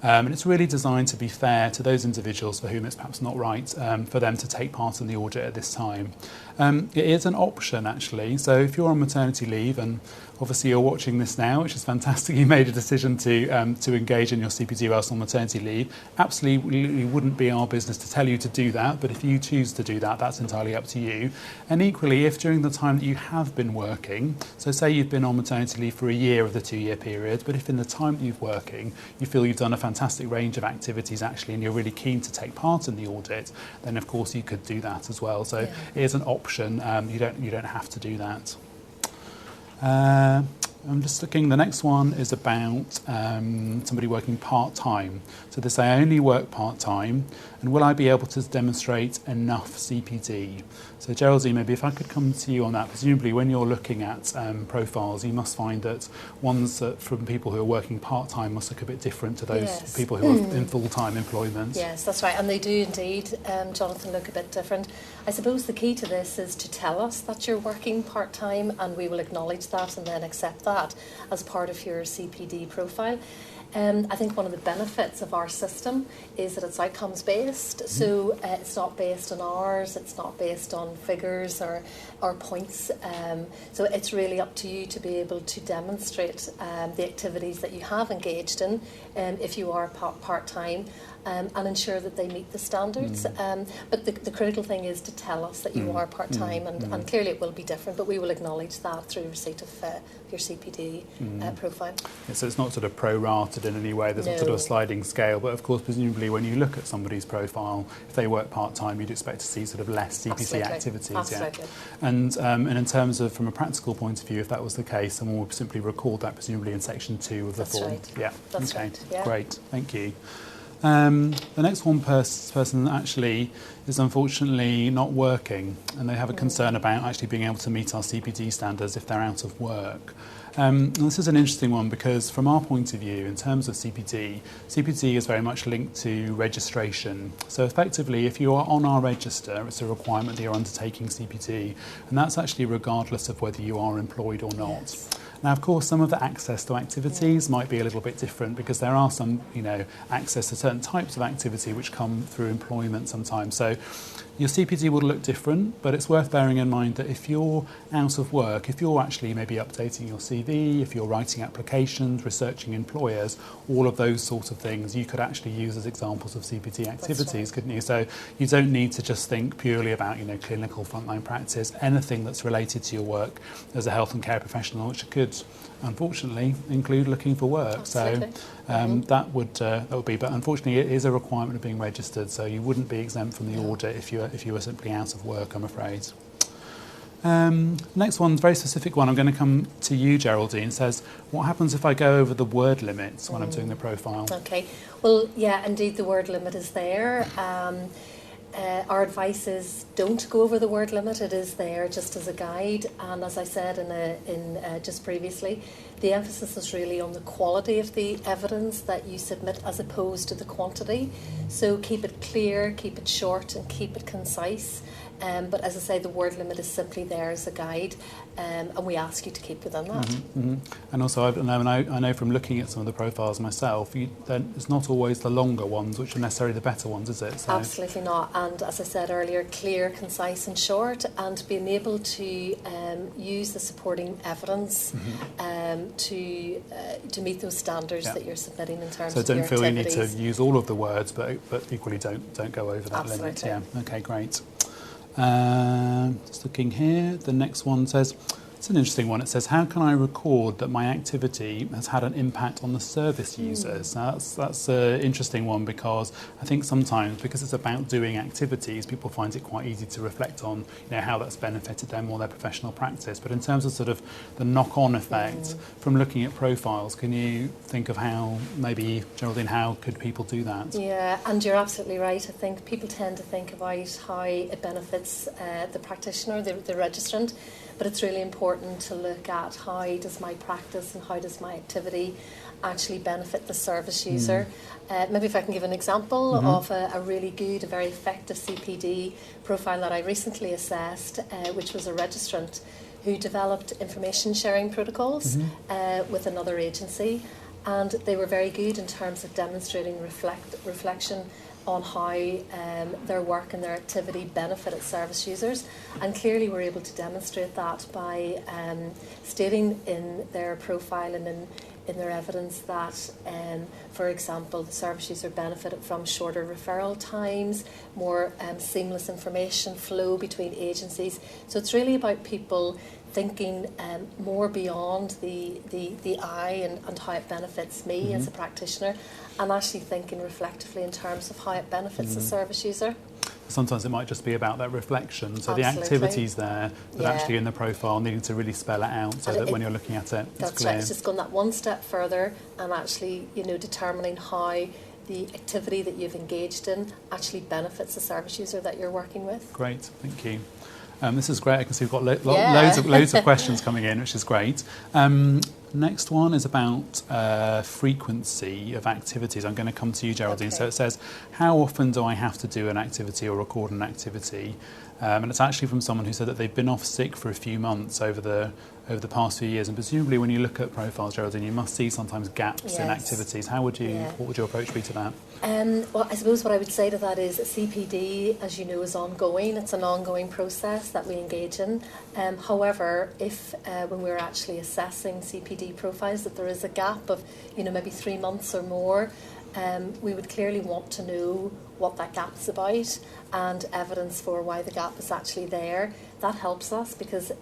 And it's really designed to be fair to those individuals for whom it's perhaps not right for them to take part in the audit at this time. It is an option, actually. So if you're on maternity leave, and obviously you're watching this now, which is fantastic, you made a decision to engage in your CPD whilst on maternity leave, absolutely wouldn't be our business to tell you to do that, but if you choose to do that, that's entirely up to you. And equally, if during the time that you have been working, so say you've been on maternity leave for a year of the 2-year period, but if in the time that you've working, you feel you've done a fantastic range of activities actually, and you're really keen to take part in the audit, then of course you could do that as well. So yeah. It is an option. You don't have to do that. I'm just looking, the next one is about somebody working part-time. So they say, I only work part-time, and will I be able to demonstrate enough CPD? So Geraldine, maybe if I could come to you on that, presumably when you're looking at profiles, you must find that ones from people who are working part-time must look a bit different to those yes. people who are in full-time employment. Yes, that's right, and they do indeed, Jonathan, look a bit different. I suppose the key to this is to tell us that you're working part-time, and we will acknowledge that and then accept that as part of your CPD profile. I think one of the benefits of our system is that it's outcomes based, so it's not based on hours, it's not based on figures or points, so it's really up to you to be able to demonstrate the activities that you have engaged in if you are part-time, and ensure that they meet the standards. But the critical thing is to tell us that you are part-time, and clearly it will be different, but we will acknowledge that through receipt of your CPD profile. Yeah, so it's not sort of prorated in any way, there's not sort of a sliding scale, but of course presumably when you look at somebody's profile, if they work part-time, you'd expect to see sort of less CPC activities. Absolutely. Yeah. And in terms of, from a practical point of view, if that was the case, someone would simply record that presumably in section 2 of the form. Right. Yeah. That's okay. right. Yeah. Great, thank you. The next one person actually is unfortunately not working, and they have a concern about actually being able to meet our CPD standards if they're out of work. And this is an interesting one because from our point of view, in terms of CPD, CPD is very much linked to registration. So effectively, if you are on our register, it's a requirement that you're undertaking CPD, and that's actually regardless of whether you are employed or not. Yes. Now, of course, some of the access to activities might be a little bit different because there are some, access to certain types of activity which come through employment sometimes. So your CPD will look different, but it's worth bearing in mind that if you're out of work, if you're actually maybe updating your CV, if you're writing applications, researching employers, all of those sorts of things, you could actually use as examples of CPD activities, couldn't you? So you don't need to just think purely about, clinical frontline practice, anything that's related to your work as a health and care professional, which could, unfortunately, include looking for work. Absolutely. So that would be, but unfortunately it is a requirement of being registered, so you wouldn't be exempt from the audit if you were simply out of work, I'm afraid. Next one's a very specific one. I'm going to come to you, Geraldine. It says, what happens if I go over the word limits when I'm doing the profile? Okay. Well, yeah, indeed, the word limit is there. Our advice is don't go over the word limit. It is there just as a guide, and as I said in just previously, the emphasis is really on the quality of the evidence that you submit as opposed to the quantity. So keep it clear, keep it short, and keep it concise. But as I say, the word limit is simply there as a guide, and we ask you to keep within that. And also, I know from looking at some of the profiles myself, it's not always the longer ones which are necessarily the better ones, is it? So. Absolutely not. And as I said earlier, clear, concise and short, and being able to use the supporting evidence to meet those standards that you're submitting in terms of your activities. So don't feel you need to use all of the words, but equally don't go over that limit. Yeah. Okay, great. Just looking here, the next one says, it's an interesting one. It says, how can I record that my activity has had an impact on the service users? Now, that's an interesting one because I think sometimes, because it's about doing activities, people find it quite easy to reflect on how that's benefited them or their professional practice. But in terms of sort of the knock-on effect from looking at profiles, can you think of how, maybe, Geraldine, how could people do that? Yeah, and you're absolutely right. I think people tend to think about how it benefits the practitioner, the registrant. But it's really important to look at how does my practice and how does my activity actually benefit the service user. Maybe if I can give an example of a really good, a very effective CPD profile that I recently assessed, which was a registrant who developed information sharing protocols with another agency. And they were very good in terms of demonstrating reflection on how their work and their activity benefited service users, and clearly we're able to demonstrate that by stating in their profile and in their evidence that, for example, the service user benefited from shorter referral times, more seamless information flow between agencies. So it's really about people thinking more beyond the I and how it benefits me as a practitioner, and actually thinking reflectively in terms of how it benefits the service user. Sometimes it might just be about that reflection, so Absolutely. the activity's there, but actually in the profile needing to really spell it out so that when you're looking at it, it's clear. Right. It's just gone that one step further and actually, determining how the activity that you've engaged in actually benefits the service user that you're working with. Great, thank you. This is great. I can see we've got loads of questions coming in, which is great. Next one is about frequency of activities. I'm going to come to you, Geraldine. Okay. So it says, how often do I have to do an activity or record an activity? And it's actually from someone who said that they've been off sick for a few months over the past few years. And presumably when you look at profiles, Geraldine, you must see sometimes gaps in activities. What would your approach be to that? Well, I suppose what I would say to that is CPD, as you know, is ongoing. It's an ongoing process that we engage in. However, if when we're actually assessing CPD profiles that there is a gap of, maybe 3 months or more, we would clearly want to know what that gap is about and evidence for why the gap is actually there. That helps us because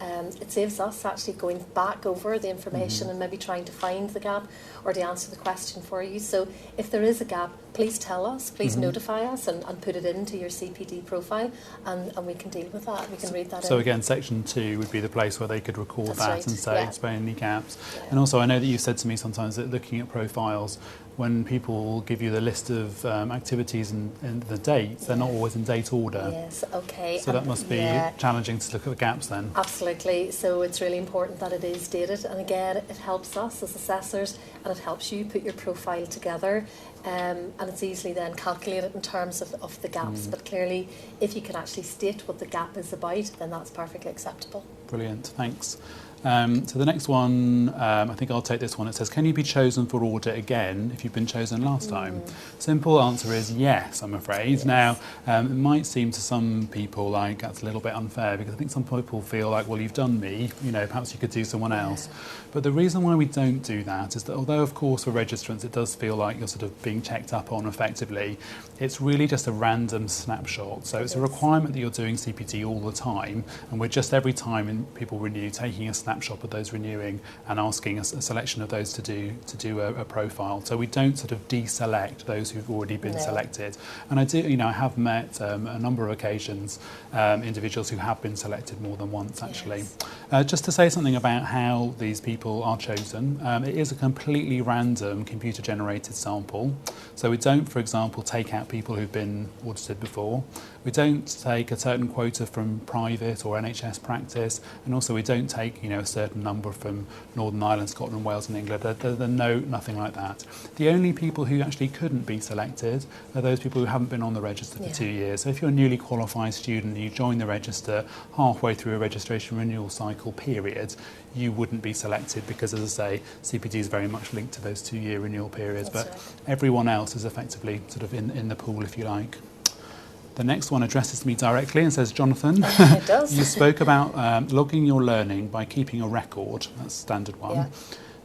it saves us actually going back over the information and maybe trying to find the gap or to answer the question for you. So if there is a gap, please tell us, please notify us and put it into your CPD profile and we can deal with that. We can read that in. So again, section 2 would be the place where they could record and say, explain any gaps. Yeah. And also I know that you said to me sometimes that looking at profiles, when people give you the list of activities and the dates, they're not always in date order. Yes, okay. So that must be challenging to look at the gaps then. Absolutely. So it's really important that it is dated. And again, it helps us as assessors and it helps you put your profile together. And it's easily then calculated in terms of the gaps. But clearly, if you can actually state what the gap is about, then that's perfectly acceptable. Brilliant, thanks. So the next one, I think I'll take this one. It says, can you be chosen for audit again if you've been chosen last time? Simple answer is yes, I'm afraid. Yes. Now, it might seem to some people like that's a little bit unfair because I think some people feel like, well, you've done me, perhaps you could do someone else. But the reason why we don't do that is that although, of course, for registrants, it does feel like you're sort of being checked up on effectively, it's really just a random snapshot. So it's a requirement that you're doing CPD all the time, and we're just every time people renew, taking a snapshot of those renewing and asking a selection of those to do a profile. So we don't sort of deselect those who've already been selected. And I have met a number of occasions individuals who have been selected more than once actually. Yes. Just to say something about how these people are chosen, it is a completely random computer generated sample. So we don't, for example, take out people who've been audited before. We don't take a certain quota from private or NHS practice, and also we don't take a certain number from Northern Ireland, Scotland, Wales and England. Nothing like that. The only people who actually couldn't be selected are those people who haven't been on the register for 2 years. So if you're a newly qualified student and you join the register halfway through a registration renewal cycle period, you wouldn't be selected because, as I say, CPD is very much linked to those 2-year renewal periods. That's but everyone else is effectively sort of in the pool, if you like. The next one addresses me directly and says, Jonathan, it does. you spoke about logging your learning by keeping a record. That's a standard one. Yeah.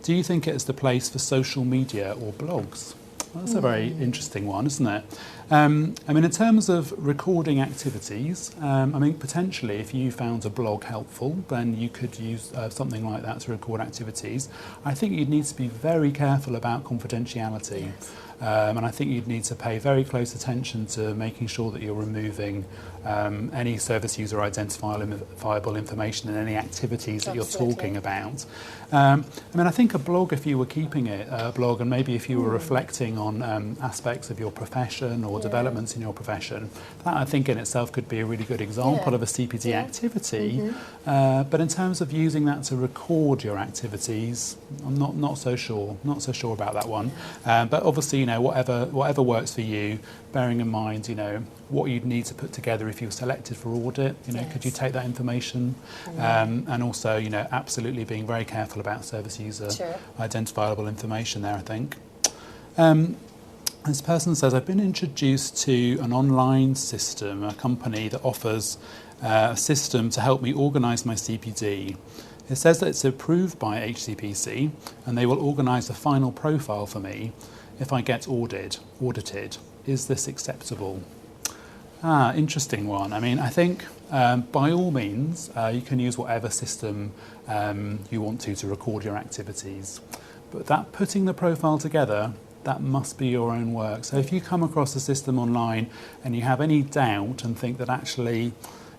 Do you think it's the place for social media or blogs? Well, that's a very interesting one, isn't it? In terms of recording activities, potentially if you found a blog helpful, then you could use something like that to record activities. I think you'd need to be very careful about confidentiality. Yes. And I think you'd need to pay very close attention to making sure that you're removing any service user identifiable information in any activities that you're talking about. I think a blog, if you were keeping it a blog, and maybe if you were reflecting on aspects of your profession or developments in your profession, that I think in itself could be a really good example of a CPD activity. But in terms of using that to record your activities, I'm not so sure about that one. But obviously, whatever works for you, bearing in mind, what you'd need to put together if you were selected for audit, could you take that information? And also, absolutely being very careful about service user identifiable information there, I think. This person says, I've been introduced to an online system, a company that offers a system to help me organise my CPD. It says that it's approved by HCPC and they will organise the final profile for me if I get audited. Is this acceptable? Interesting one. I think by all means you can use whatever system you want to record your activities. But that putting the profile together, that must be your own work. So if you come across a system online and you have any doubt and think that actually,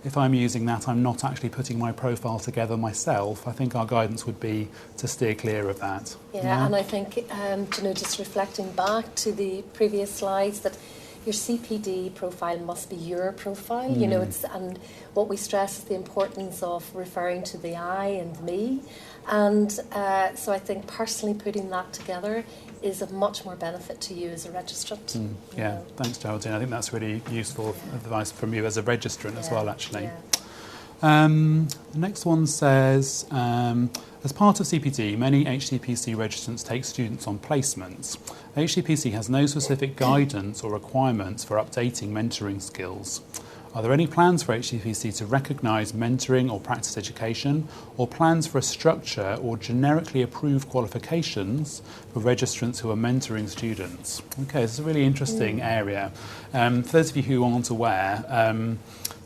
if I'm using that, I'm not actually putting my profile together myself, I think our guidance would be to steer clear of that. Yeah, and I think, just reflecting back to the previous slides, that your CPD profile must be your profile. And what we stress is the importance of referring to the I and me. And so I think personally putting that together is of much more benefit to you as a registrant. Thanks, Geraldine. I think that's really useful advice from you as a registrant as well, actually. The next one says, as part of CPD, many HCPC registrants take students on placements. HCPC has no specific guidance or requirements for updating mentoring skills. Are there any plans for HCPC to recognise mentoring or practice education, or plans for a structure or generically approved qualifications for registrants who are mentoring students? Okay, this is a really interesting area. For those of you who aren't aware,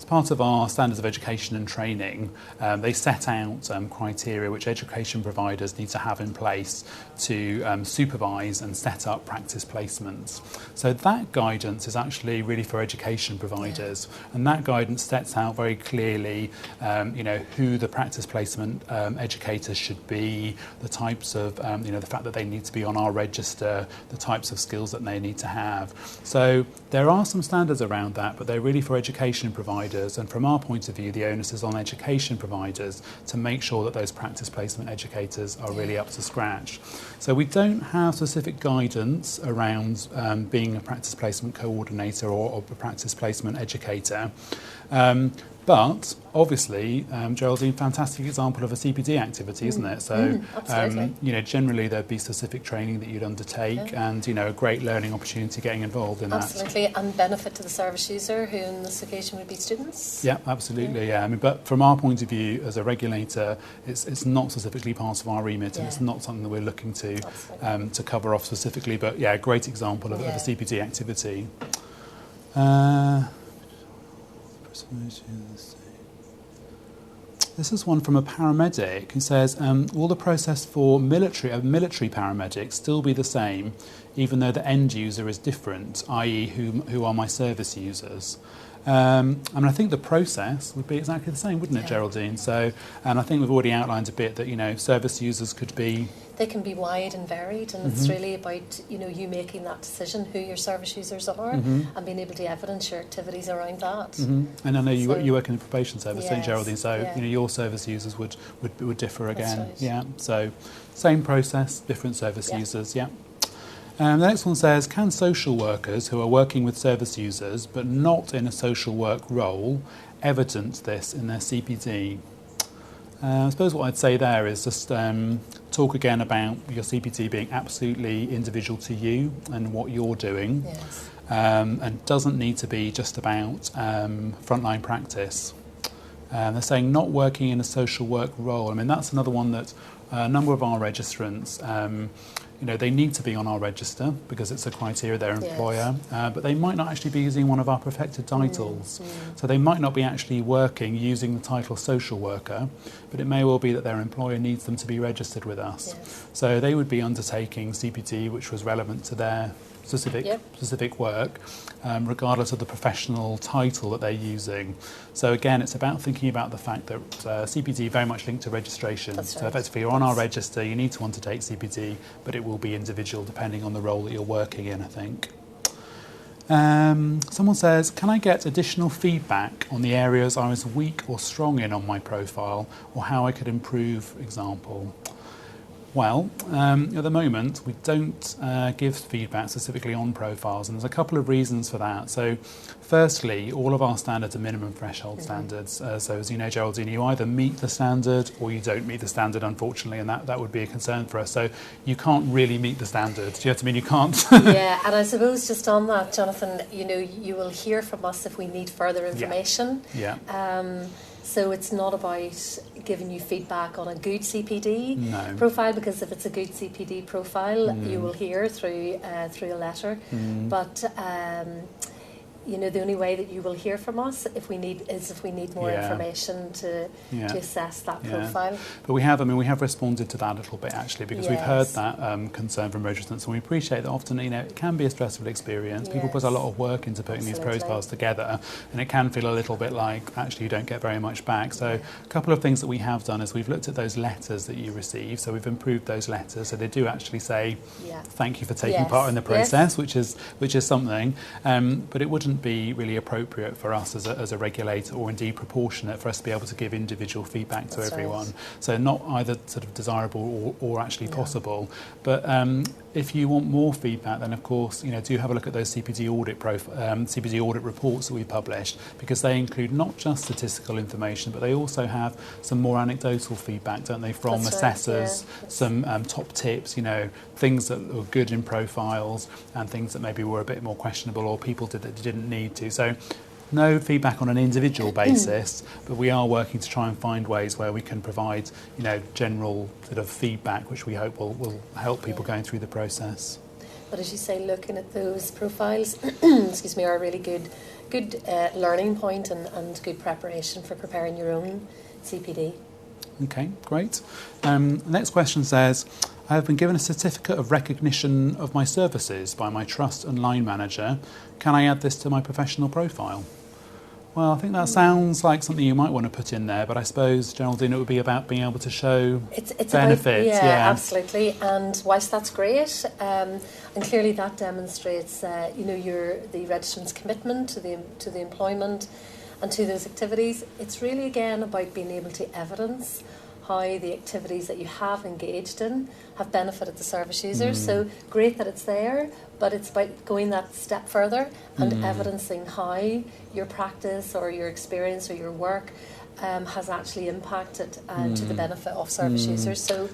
as part of our standards of education and training, they set out criteria which education providers need to have in place to supervise and set up practice placements. So that guidance is actually really for education providers, and that guidance sets out very clearly, who the practice placement educators should be, the types of, the fact that they need to be on our register, the types of skills that they need to have. So there are some standards around that, but they're really for education providers, and from our point of view, the onus is on education providers to make sure that those practice placement educators are really up to scratch. So we don't have specific guidance around being a practice placement coordinator or a practice placement educator. But obviously, Geraldine, fantastic example of a CPD activity, isn't it? So, generally there'd be specific training that you'd undertake, and a great learning opportunity getting involved in that. Absolutely, and benefit to the service user, who in this occasion would be students. Yeah, absolutely. Yeah. I mean, but from our point of view as a regulator, it's not specifically part of our remit, and it's not something that we're looking to cover off specifically. But yeah, a great example of a CPD activity. This is one from a paramedic who says, will the process for military paramedics still be the same, even though the end user is different, i.e. who are my service users? I think the process would be exactly the same, wouldn't it, Geraldine? So, and I think we've already outlined a bit that, service users could be... They can be wide and varied, and it's really about, you making that decision who your service users are, and being able to evidence your activities around that. And I know you work in the probation service, don't you, Geraldine? So, your service users would differ again. That's right. Yeah, so same process, different service users, The next one says, can social workers who are working with service users but not in a social work role evidence this in their CPD? I suppose what I'd say there is just talk again about your CPD being absolutely individual to you and what you're doing, and doesn't need to be just about frontline practice. They're saying not working in a social work role. I mean, that's another one that a number of our registrants, they need to be on our register because it's a criteria their employer, but they might not actually be using one of our protected titles. So they might not be actually working using the title social worker, but it may well be that their employer needs them to be registered with us. So they would be undertaking CPD which was relevant to their specific work, regardless of the professional title that they're using. So again, it's about thinking about the fact that CPD very much linked to regration. So effectively, you're on our register, you need to undertake CPD, but it will be individual depending on the role that you're working in, I think. Someone says, can I get additional feedback on the areas I was weak or strong in on my profile, or how I could improve, example? Well, at the moment, we don't give feedback specifically on profiles, and there's a couple of reasons for that. So, firstly, all of our standards are minimum threshold standards. So, as you know, Geraldine, you either meet the standard or you don't meet the standard, unfortunately, and that would be a concern for us. So, you can't really meet the standard. Do you know what I mean? You can't. And I suppose just on that, Jonathan, you will hear from us if we need further information. So it's not about giving you feedback on a good CPD profile, because if it's a good CPD profile, you will hear through a letter. But the only way that you will hear from us if we need more information to assess that profile. But we have responded to that a little bit actually, because we've heard that concern from registrants, and we appreciate that often it can be a stressful experience. People put a lot of work into putting these profiles together, and it can feel a little bit like actually you don't get very much back. So a couple of things that we have done is we've looked at those letters that you receive. So we've improved those letters, so they do actually say thank you for taking part in the process, which is something. But it wouldn't be really appropriate for us as a regulator, or indeed proportionate for us to be able to give individual feedback to everyone. So not either sort of desirable or actually possible. But if you want more feedback, then of course do have a look at those CPD audit reports that we published, because they include not just statistical information, but they also have some more anecdotal feedback, don't they, from assessors, some top tips, things that were good in profiles and things that maybe were a bit more questionable or people didn't need to. So no feedback on an individual basis, but we are working to try and find ways where we can provide, general sort of feedback, which we hope will help people going through the process. But as you say, looking at those profiles, are a really good good learning point and good preparation for preparing your own CPD. Okay, great. Next question says, I have been given a certificate of recognition of my services by my trust and line manager. Can I add this to my professional profile? Well, I think that sounds like something you might want to put in there, but I suppose, Geraldine, it would be about being able to show it's benefits. About, yeah, absolutely. And whilst that's great, and clearly that demonstrates, the registrant's commitment to the employment and to those activities, it's really again about being able to evidence how the activities that you have engaged in have benefited the service users. So great that it's there, but it's about going that step further and evidencing how your practice or your experience or your work has actually impacted to the benefit of service users. So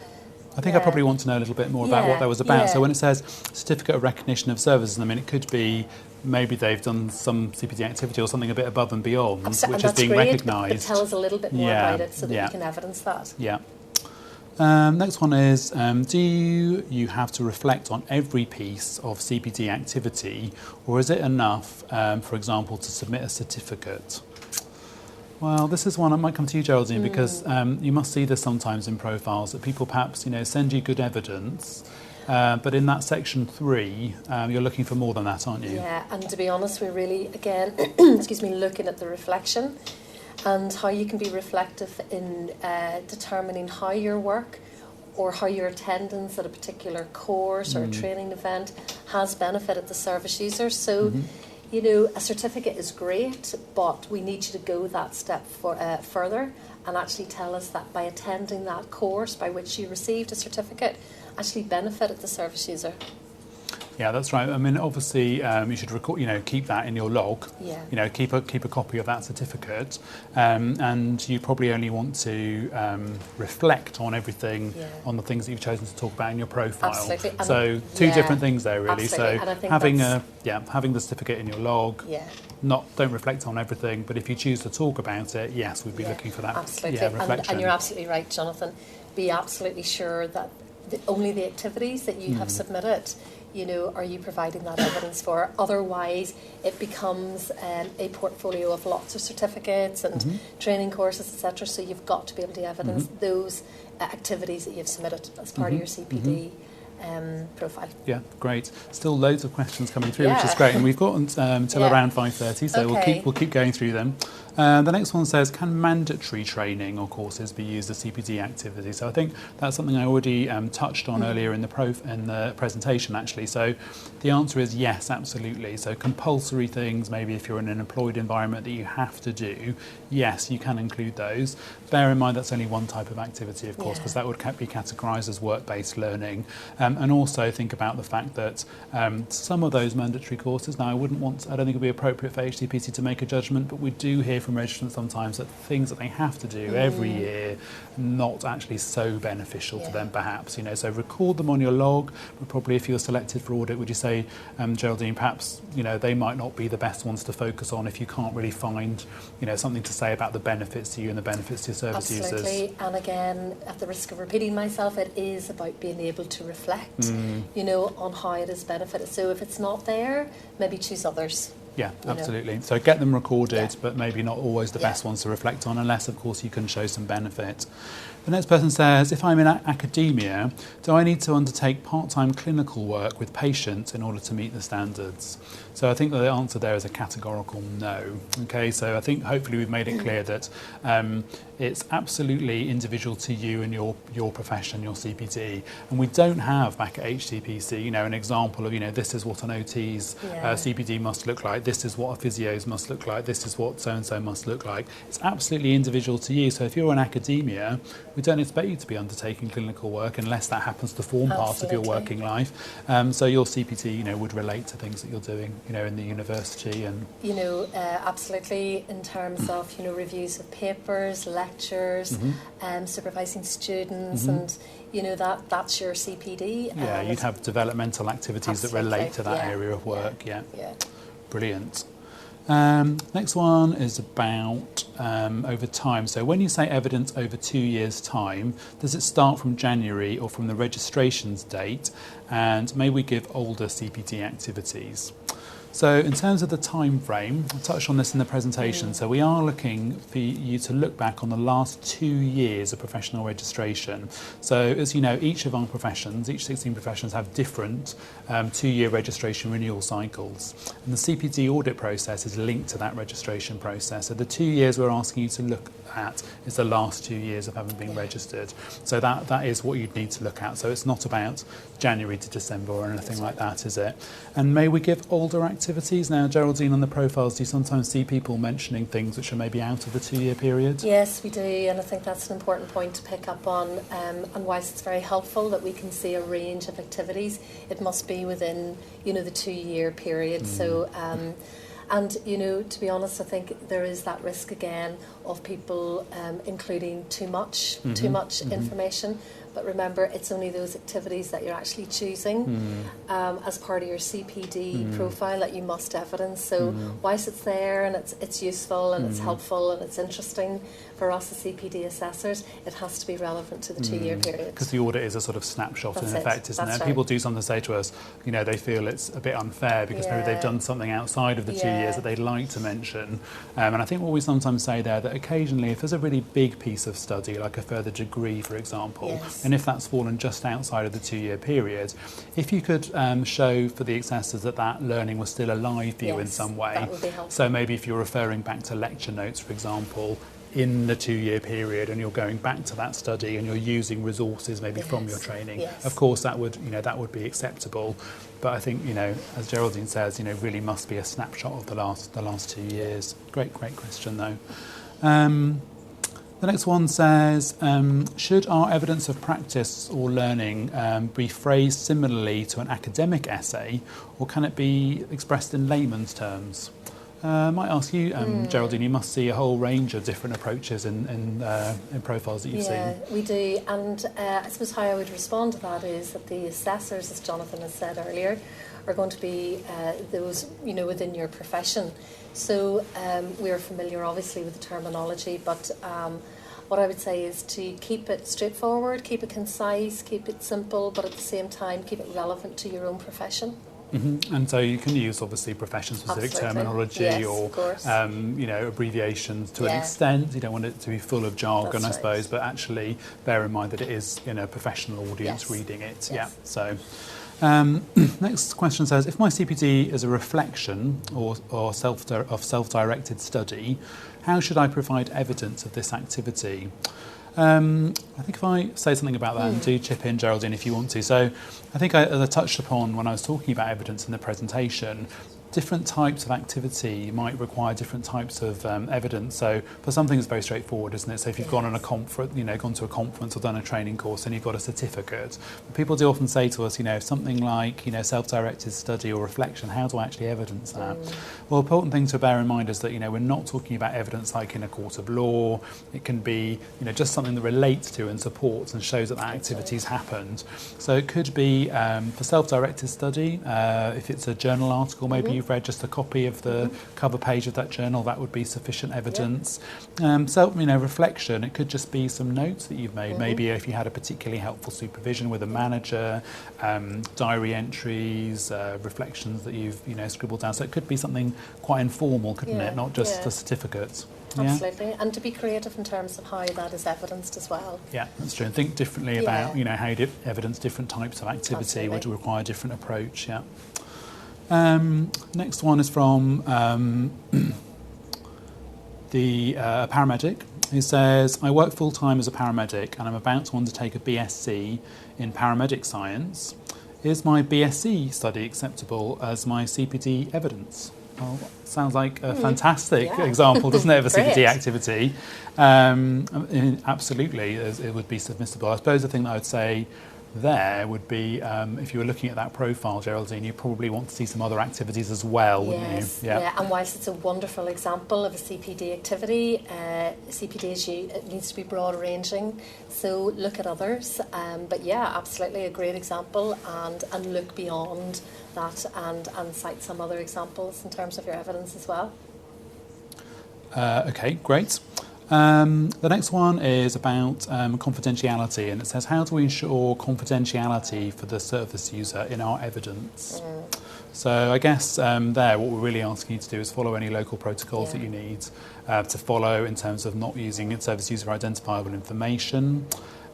I think I probably want to know a little bit more about what that was about. So when it says certificate of recognition of services, I mean, it could be maybe they've done some CPD activity or something a bit above and beyond, which is being recognised. But tell us a little bit more about it so that you can evidence that. Yeah. Next one is, do you have to reflect on every piece of CPD activity, or is it enough, for example, to submit a certificate? Well, this is one I might come to you, Geraldine, because you must see this sometimes in profiles that people perhaps, send you good evidence, but in that section 3, you're looking for more than that, aren't you? Yeah, and to be honest, we're really, again, looking at the reflection and how you can be reflective in determining how your work or how your attendance at a particular course or a training event has benefited the service user. So, a certificate is great, but we need you to go that step further and actually tell us that by attending that course by which you received a certificate actually benefited the service user. Yeah, that's right. I mean, obviously, you should record, keep that in your log. Yeah. Keep a copy of that certificate, and you probably only want to reflect on everything, on the things that you've chosen to talk about in your profile. Absolutely. And so two different things there, really. Absolutely. So and I think having the certificate in your log. Yeah. Don't reflect on everything, but if you choose to talk about it, yes, we'd be looking for that. Absolutely. Reflection. And you're absolutely right, Jonathan. Be absolutely sure that only the activities that you have submitted, are you providing that evidence for? Otherwise, it becomes a portfolio of lots of certificates and training courses, etc. So you've got to be able to evidence those activities that you've submitted as part of your CPD profile. Yeah, great. Still loads of questions coming through, which is great. And we've got until around 5:30, so we'll keep going through them. The next one says, can mandatory training or courses be used as CPD activity? So I think that's something I already touched on earlier in the presentation, actually. So the answer is yes, absolutely. So compulsory things, maybe if you're in an employed environment that you have to do, yes, you can include those. Bear in mind that's only one type of activity, of course, because that would be categorised as work-based learning. And also think about the fact that some of those mandatory courses, now I don't think it would be appropriate for HCPC to make a judgment, but we do hear from registrants sometimes that things that they have to do every year not actually so beneficial to them, perhaps. So record them on your log, but probably if you're selected for audit, would you say, Geraldine, perhaps they might not be the best ones to focus on if you can't really find something to say about the benefits to you and the benefits to your service users. Absolutely. And again, at the risk of repeating myself, it is about being able to reflect on how it has benefited. So if it's not there, maybe choose others. Yeah, absolutely. So get them recorded, but maybe not always the best ones to reflect on, unless, of course, you can show some benefit. The next person says, if I'm in academia, do I need to undertake part-time clinical work with patients in order to meet the standards? So I think that the answer there is a categorical no. Okay, so I think hopefully we've made it clear that it's absolutely individual to you and your profession, your CPD. And we don't have back at HCPC, an example of, this is what an OT's CPD must look like, this is what a physio's must look like, this is what so-and-so must look like. It's absolutely individual to you. So if you're in academia, we don't expect you to be undertaking clinical work unless that happens to form part of your working life. So your CPD, would relate to things that you're doing, in the university and... absolutely, in terms of, reviews of papers, lectures, supervising students and, that's your CPD. Yeah, you'd have developmental activities that relate to that area of work, yeah. Brilliant. Next one is about over time. So when you say evidence over 2 years' time, does it start from January or from the registrations date? And may we give older CPD activities? So in terms of the time frame, I touched on this in the presentation. So we are looking for you to look back on the last 2 years of professional registration. So as you know, each of our professions, each 16 professions have different 2-year registration renewal cycles. And the CPD audit process is linked to that registration process. So the 2 years we're asking you to look at is the last 2 years of having been registered. So that is what you'd need to look at. So it's not about January to December or anything like that, is it? And may we give older activities? Now, Geraldine, on the profiles, do you sometimes see people mentioning things which are maybe out of the 2-year period? Yes, we do, and I think that's an important point to pick up on. And whilst it's very helpful that we can see a range of activities, it must be within, the 2-year period. So, and, to be honest, I think there is that risk again of people including too much information. But remember, it's only those activities that you're actually choosing as part of your CPD profile that you must evidence. So whilst it's there and it's useful and it's helpful and it's interesting for us as CPD assessors, it has to be relevant to the 2-year period. Because the audit is a sort of snapshot in effect, isn't it? Right. People do sometimes say to us, they feel it's a bit unfair because maybe they've done something outside of the 2 years that they'd like to mention. And I think what we sometimes say there, that occasionally if there's a really big piece of study, like a further degree, for example, and if that's fallen just outside of the 2-year period, if you could show for the assessors that learning was still alive for you in some way. That would be helpful. So maybe if you're referring back to lecture notes, for example, in the 2-year period, and you're going back to that study and you're using resources maybe from your training, of course that would be acceptable. But I think, as Geraldine says, really must be a snapshot of the last 2 years. Great question though. The next one says, should our evidence of practice or learning be phrased similarly to an academic essay, or can it be expressed in layman's terms? I might ask you, Geraldine, you must see a whole range of different approaches in profiles that you've seen. Yeah, we do. And I suppose how I would respond to that is that the assessors, as Jonathan has said earlier, are going to be those, within your profession. So we're familiar, obviously, with the terminology, but what I would say is to keep it straightforward, keep it concise, keep it simple, but at the same time, keep it relevant to your own profession. And so you can use obviously profession-specific terminology or abbreviations to an extent. You don't want it to be full of jargon, I suppose, but actually bear in mind that it is a professional audience reading it. So next question says, if my CPD is a reflection or self-directed study, how should I provide evidence of this activity? I think if I say something about that, and do chip in, Geraldine, if you want to. So I think as I touched upon when I was talking about evidence in the presentation, different types of activity might require different types of evidence. So for some things, it's very straightforward, isn't it? So if you've gone on a conference, gone to a conference or done a training course, and you've got a certificate. But people do often say to us, something like, self-directed study or reflection, how do I actually evidence that? Well, the important thing to bear in mind is that, we're not talking about evidence like in a court of law. It can be, just something that relates to and supports and shows that activity's happened. So it could be for self-directed study, if it's a journal article, maybe you've read just a copy of the cover page of that journal, that would be sufficient evidence. Reflection, it could just be some notes that you've made. Maybe if you had a particularly helpful supervision with a manager, diary entries, reflections that you've scribbled down. So it could be something quite informal, couldn't it? Not just a certificate. Absolutely, and to be creative in terms of how that is evidenced as well. Yeah, that's true. And think differently about how you evidence different types of activity would require a different approach. Next one is from the paramedic, who says, I work full-time as a paramedic and I'm about to undertake a BSc in paramedic science. Is my BSc study acceptable as my CPD evidence? Well, sounds like a fantastic example, doesn't it, of a CPD activity? Absolutely, it would be submissible. I suppose the thing that I would say there would be, if you were looking at that profile, Geraldine, you probably want to see some other activities as well, wouldn't you? Yeah, and whilst it's a wonderful example of a CPD activity, CPD it needs to be broad-ranging, so look at others. But yeah, absolutely a great example, and look beyond that and cite some other examples in terms of your evidence as well. Okay, great. The next one is about confidentiality, and it says, how do we ensure confidentiality for the service user in our evidence? So I guess what we're really asking you to do is follow any local protocols that you need to follow in terms of not using service user identifiable information.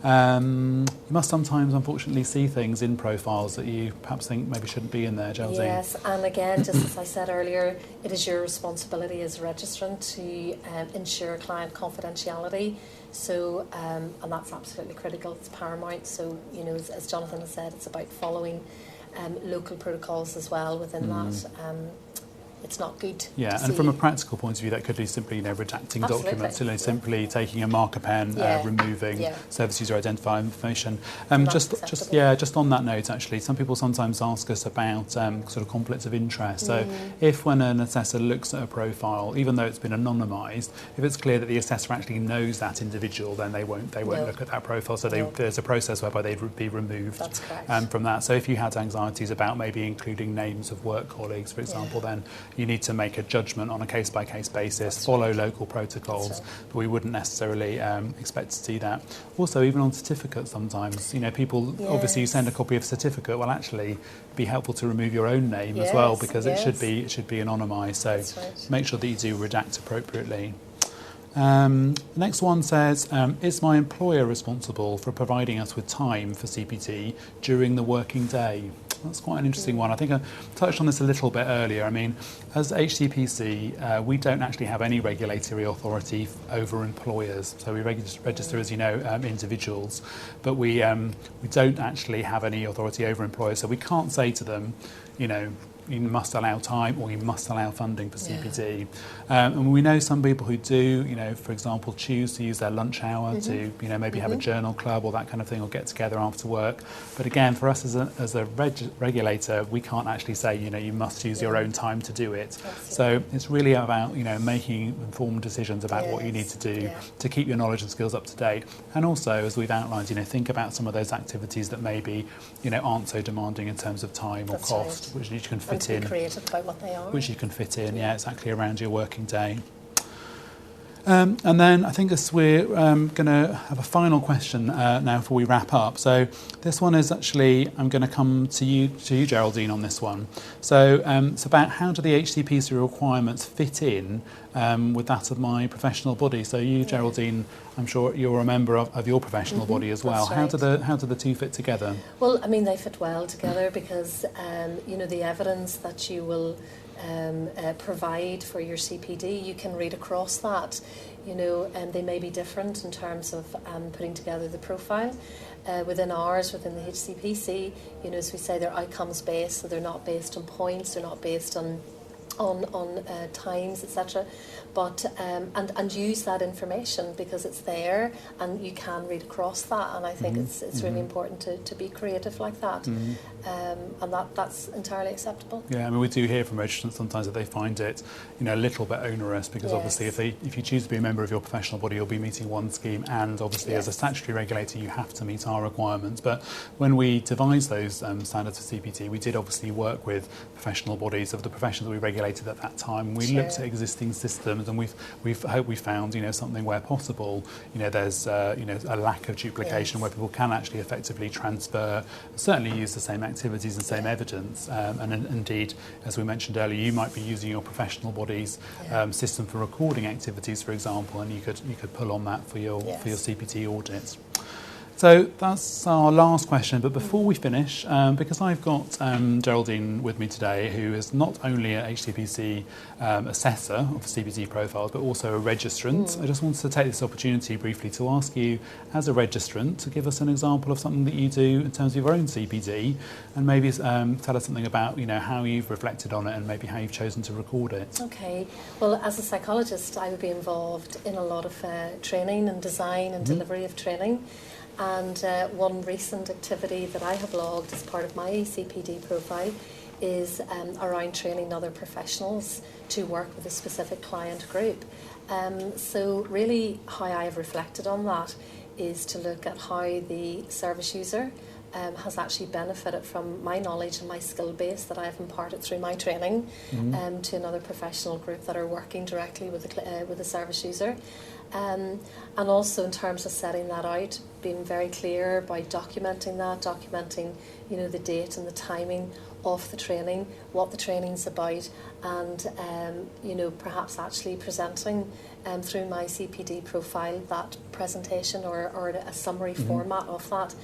You must sometimes, unfortunately, see things in profiles that you perhaps think maybe shouldn't be in there, Geraldine. Yes, and again, just as I said earlier, it is your responsibility as a registrant to ensure client confidentiality. So, and that's absolutely critical. It's paramount. So, you know, as Jonathan has said, it's about following local protocols as well within that. It's not good. Yeah, and from a practical point of view, that could be simply, redacting documents, simply taking a marker pen, removing service user identifier information. Just on that note, actually, some people sometimes ask us about sort of conflicts of interest. So, if when an assessor looks at a profile, even though it's been anonymised, if it's clear that the assessor actually knows that individual, then they won't look at that profile. So there's a process whereby they would be removed from that. So if you had anxieties about maybe including names of work colleagues, for example, then you need to make a judgment on a case-by-case basis, follow local protocols, but we wouldn't necessarily expect to see that. Also, even on certificates sometimes, people, obviously you send a copy of a certificate, well actually it'd be helpful to remove your own name as well, because it should be anonymised, so make sure that you do redact appropriately. The next one says, is my employer responsible for providing us with time for CPD during the working day? That's quite an interesting one. I think I touched on this a little bit earlier. I mean, as HCPC, we don't actually have any regulatory authority over employers. So we register, as you know, individuals, but we don't actually have any authority over employers. So we can't say to them, you must allow time or you must allow funding for CPD. And we know some people who do, for example, choose to use their lunch hour to, maybe have a journal club or that kind of thing, or get together after work. But again, for us as a regulator, we can't actually say, you must use your own time to do it. Absolutely. So it's really about, making informed decisions about what you need to do to keep your knowledge and skills up to date. And also, as we've outlined, think about some of those activities that maybe, aren't so demanding in terms of time or cost, which you can fit in, creative about what they are, which you can fit in, exactly around your working day. And then I think we're going to have a final question now before we wrap up. So this one is actually, I'm going to come to you, Geraldine, on this one. So it's about how do the HCPC requirements fit in with that of my professional body. So you, Geraldine, I'm sure you're a member of your professional body as well. Right. How do the two fit together? Well, I mean, they fit well together because the evidence that you will provide for your CPD, you can read across that, and they may be different in terms of putting together the profile. Within the HCPC, as we say, they're outcomes based, so they're not based on points, they're not based on times, etc. But and use that information because it's there and you can read across that, and I think it's really important to be creative like that, and that's entirely acceptable. Yeah, I mean, we do hear from registrants sometimes that they find it a little bit onerous because obviously if you choose to be a member of your professional body, you'll be meeting one scheme, and obviously as a statutory regulator you have to meet our requirements. But when we devised those standards for CPT, we did obviously work with professional bodies of the professions that we regulated at that time. We looked at existing systems, and we found something where possible there's a lack of duplication where people can actually effectively transfer, certainly use the same activities and same evidence, and indeed, as we mentioned earlier, you might be using your professional body's system for recording activities, for example, and you could pull on that for your CPT audits. So that's our last question, but before we finish, because I've got Geraldine with me today, who is not only an HCPC assessor of CPD profiles, but also a registrant, I just wanted to take this opportunity briefly to ask you, as a registrant, to give us an example of something that you do in terms of your own CPD, and maybe tell us something about how you've reflected on it and maybe how you've chosen to record it. Okay, well, as a psychologist, I would be involved in a lot of training and design and delivery of training. And one recent activity that I have logged as part of my CPD profile is around training other professionals to work with a specific client group. So really how I've reflected on that is to look at how the service user has actually benefited from my knowledge and my skill base that I've imparted through my training to another professional group that are working directly with the service user. And also in terms of setting that out, being very clear by documenting that, the date and the timing of the training, what the training's about, and perhaps actually presenting through my CPD profile that presentation or a summary format of that.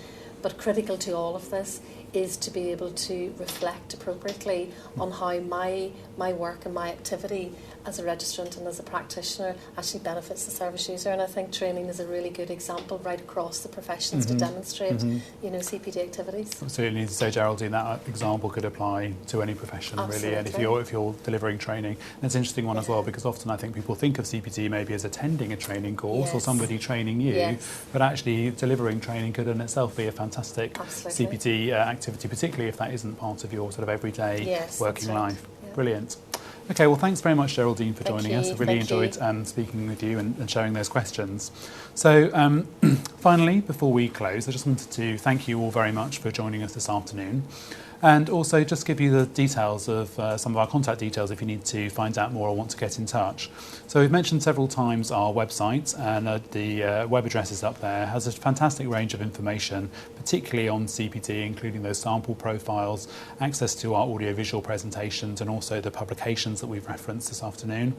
But critical to all of this is to be able to reflect appropriately on how my work and my activity as a registrant and as a practitioner actually benefits the service user. And I think training is a really good example right across the professions to demonstrate, CPD activities. Absolutely. So Geraldine, that example could apply to any profession. Absolutely. Really. And if you're delivering training, and it's an interesting one as well, because often I think people think of CPD maybe as attending a training course or somebody training you, but actually delivering training could in itself be a fantastic CPD activity, particularly if that isn't part of your sort of everyday working life. Yeah. Brilliant. Okay, well, thanks very much, Geraldine, for joining us. I've really enjoyed speaking with you and sharing those questions. So, finally, before we close, I just wanted to thank you all very much for joining us this afternoon. And also just give you the details of some of our contact details if you need to find out more or want to get in touch. So we've mentioned several times our website, and the web address is up there. It has a fantastic range of information, particularly on CPD, including those sample profiles, access to our audiovisual presentations, and also the publications that we've referenced this afternoon.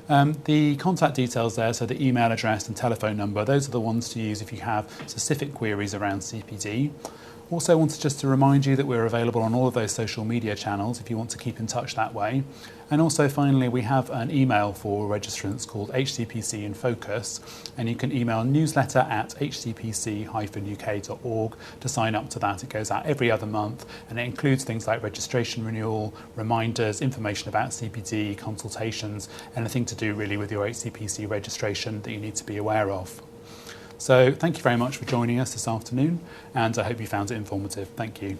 The contact details there, so the email address and telephone number, those are the ones to use if you have specific queries around CPD. Also wanted just to remind you that we're available on all of those social media channels if you want to keep in touch that way. And also finally, we have an email for registrants called HCPC in Focus, and you can email newsletter@hcpc-uk.org to sign up to that. It goes out every other month, and it includes things like registration renewal, reminders, information about CPD, consultations, anything to do really with your HCPC registration that you need to be aware of. So thank you very much for joining us this afternoon, and I hope you found it informative. Thank you.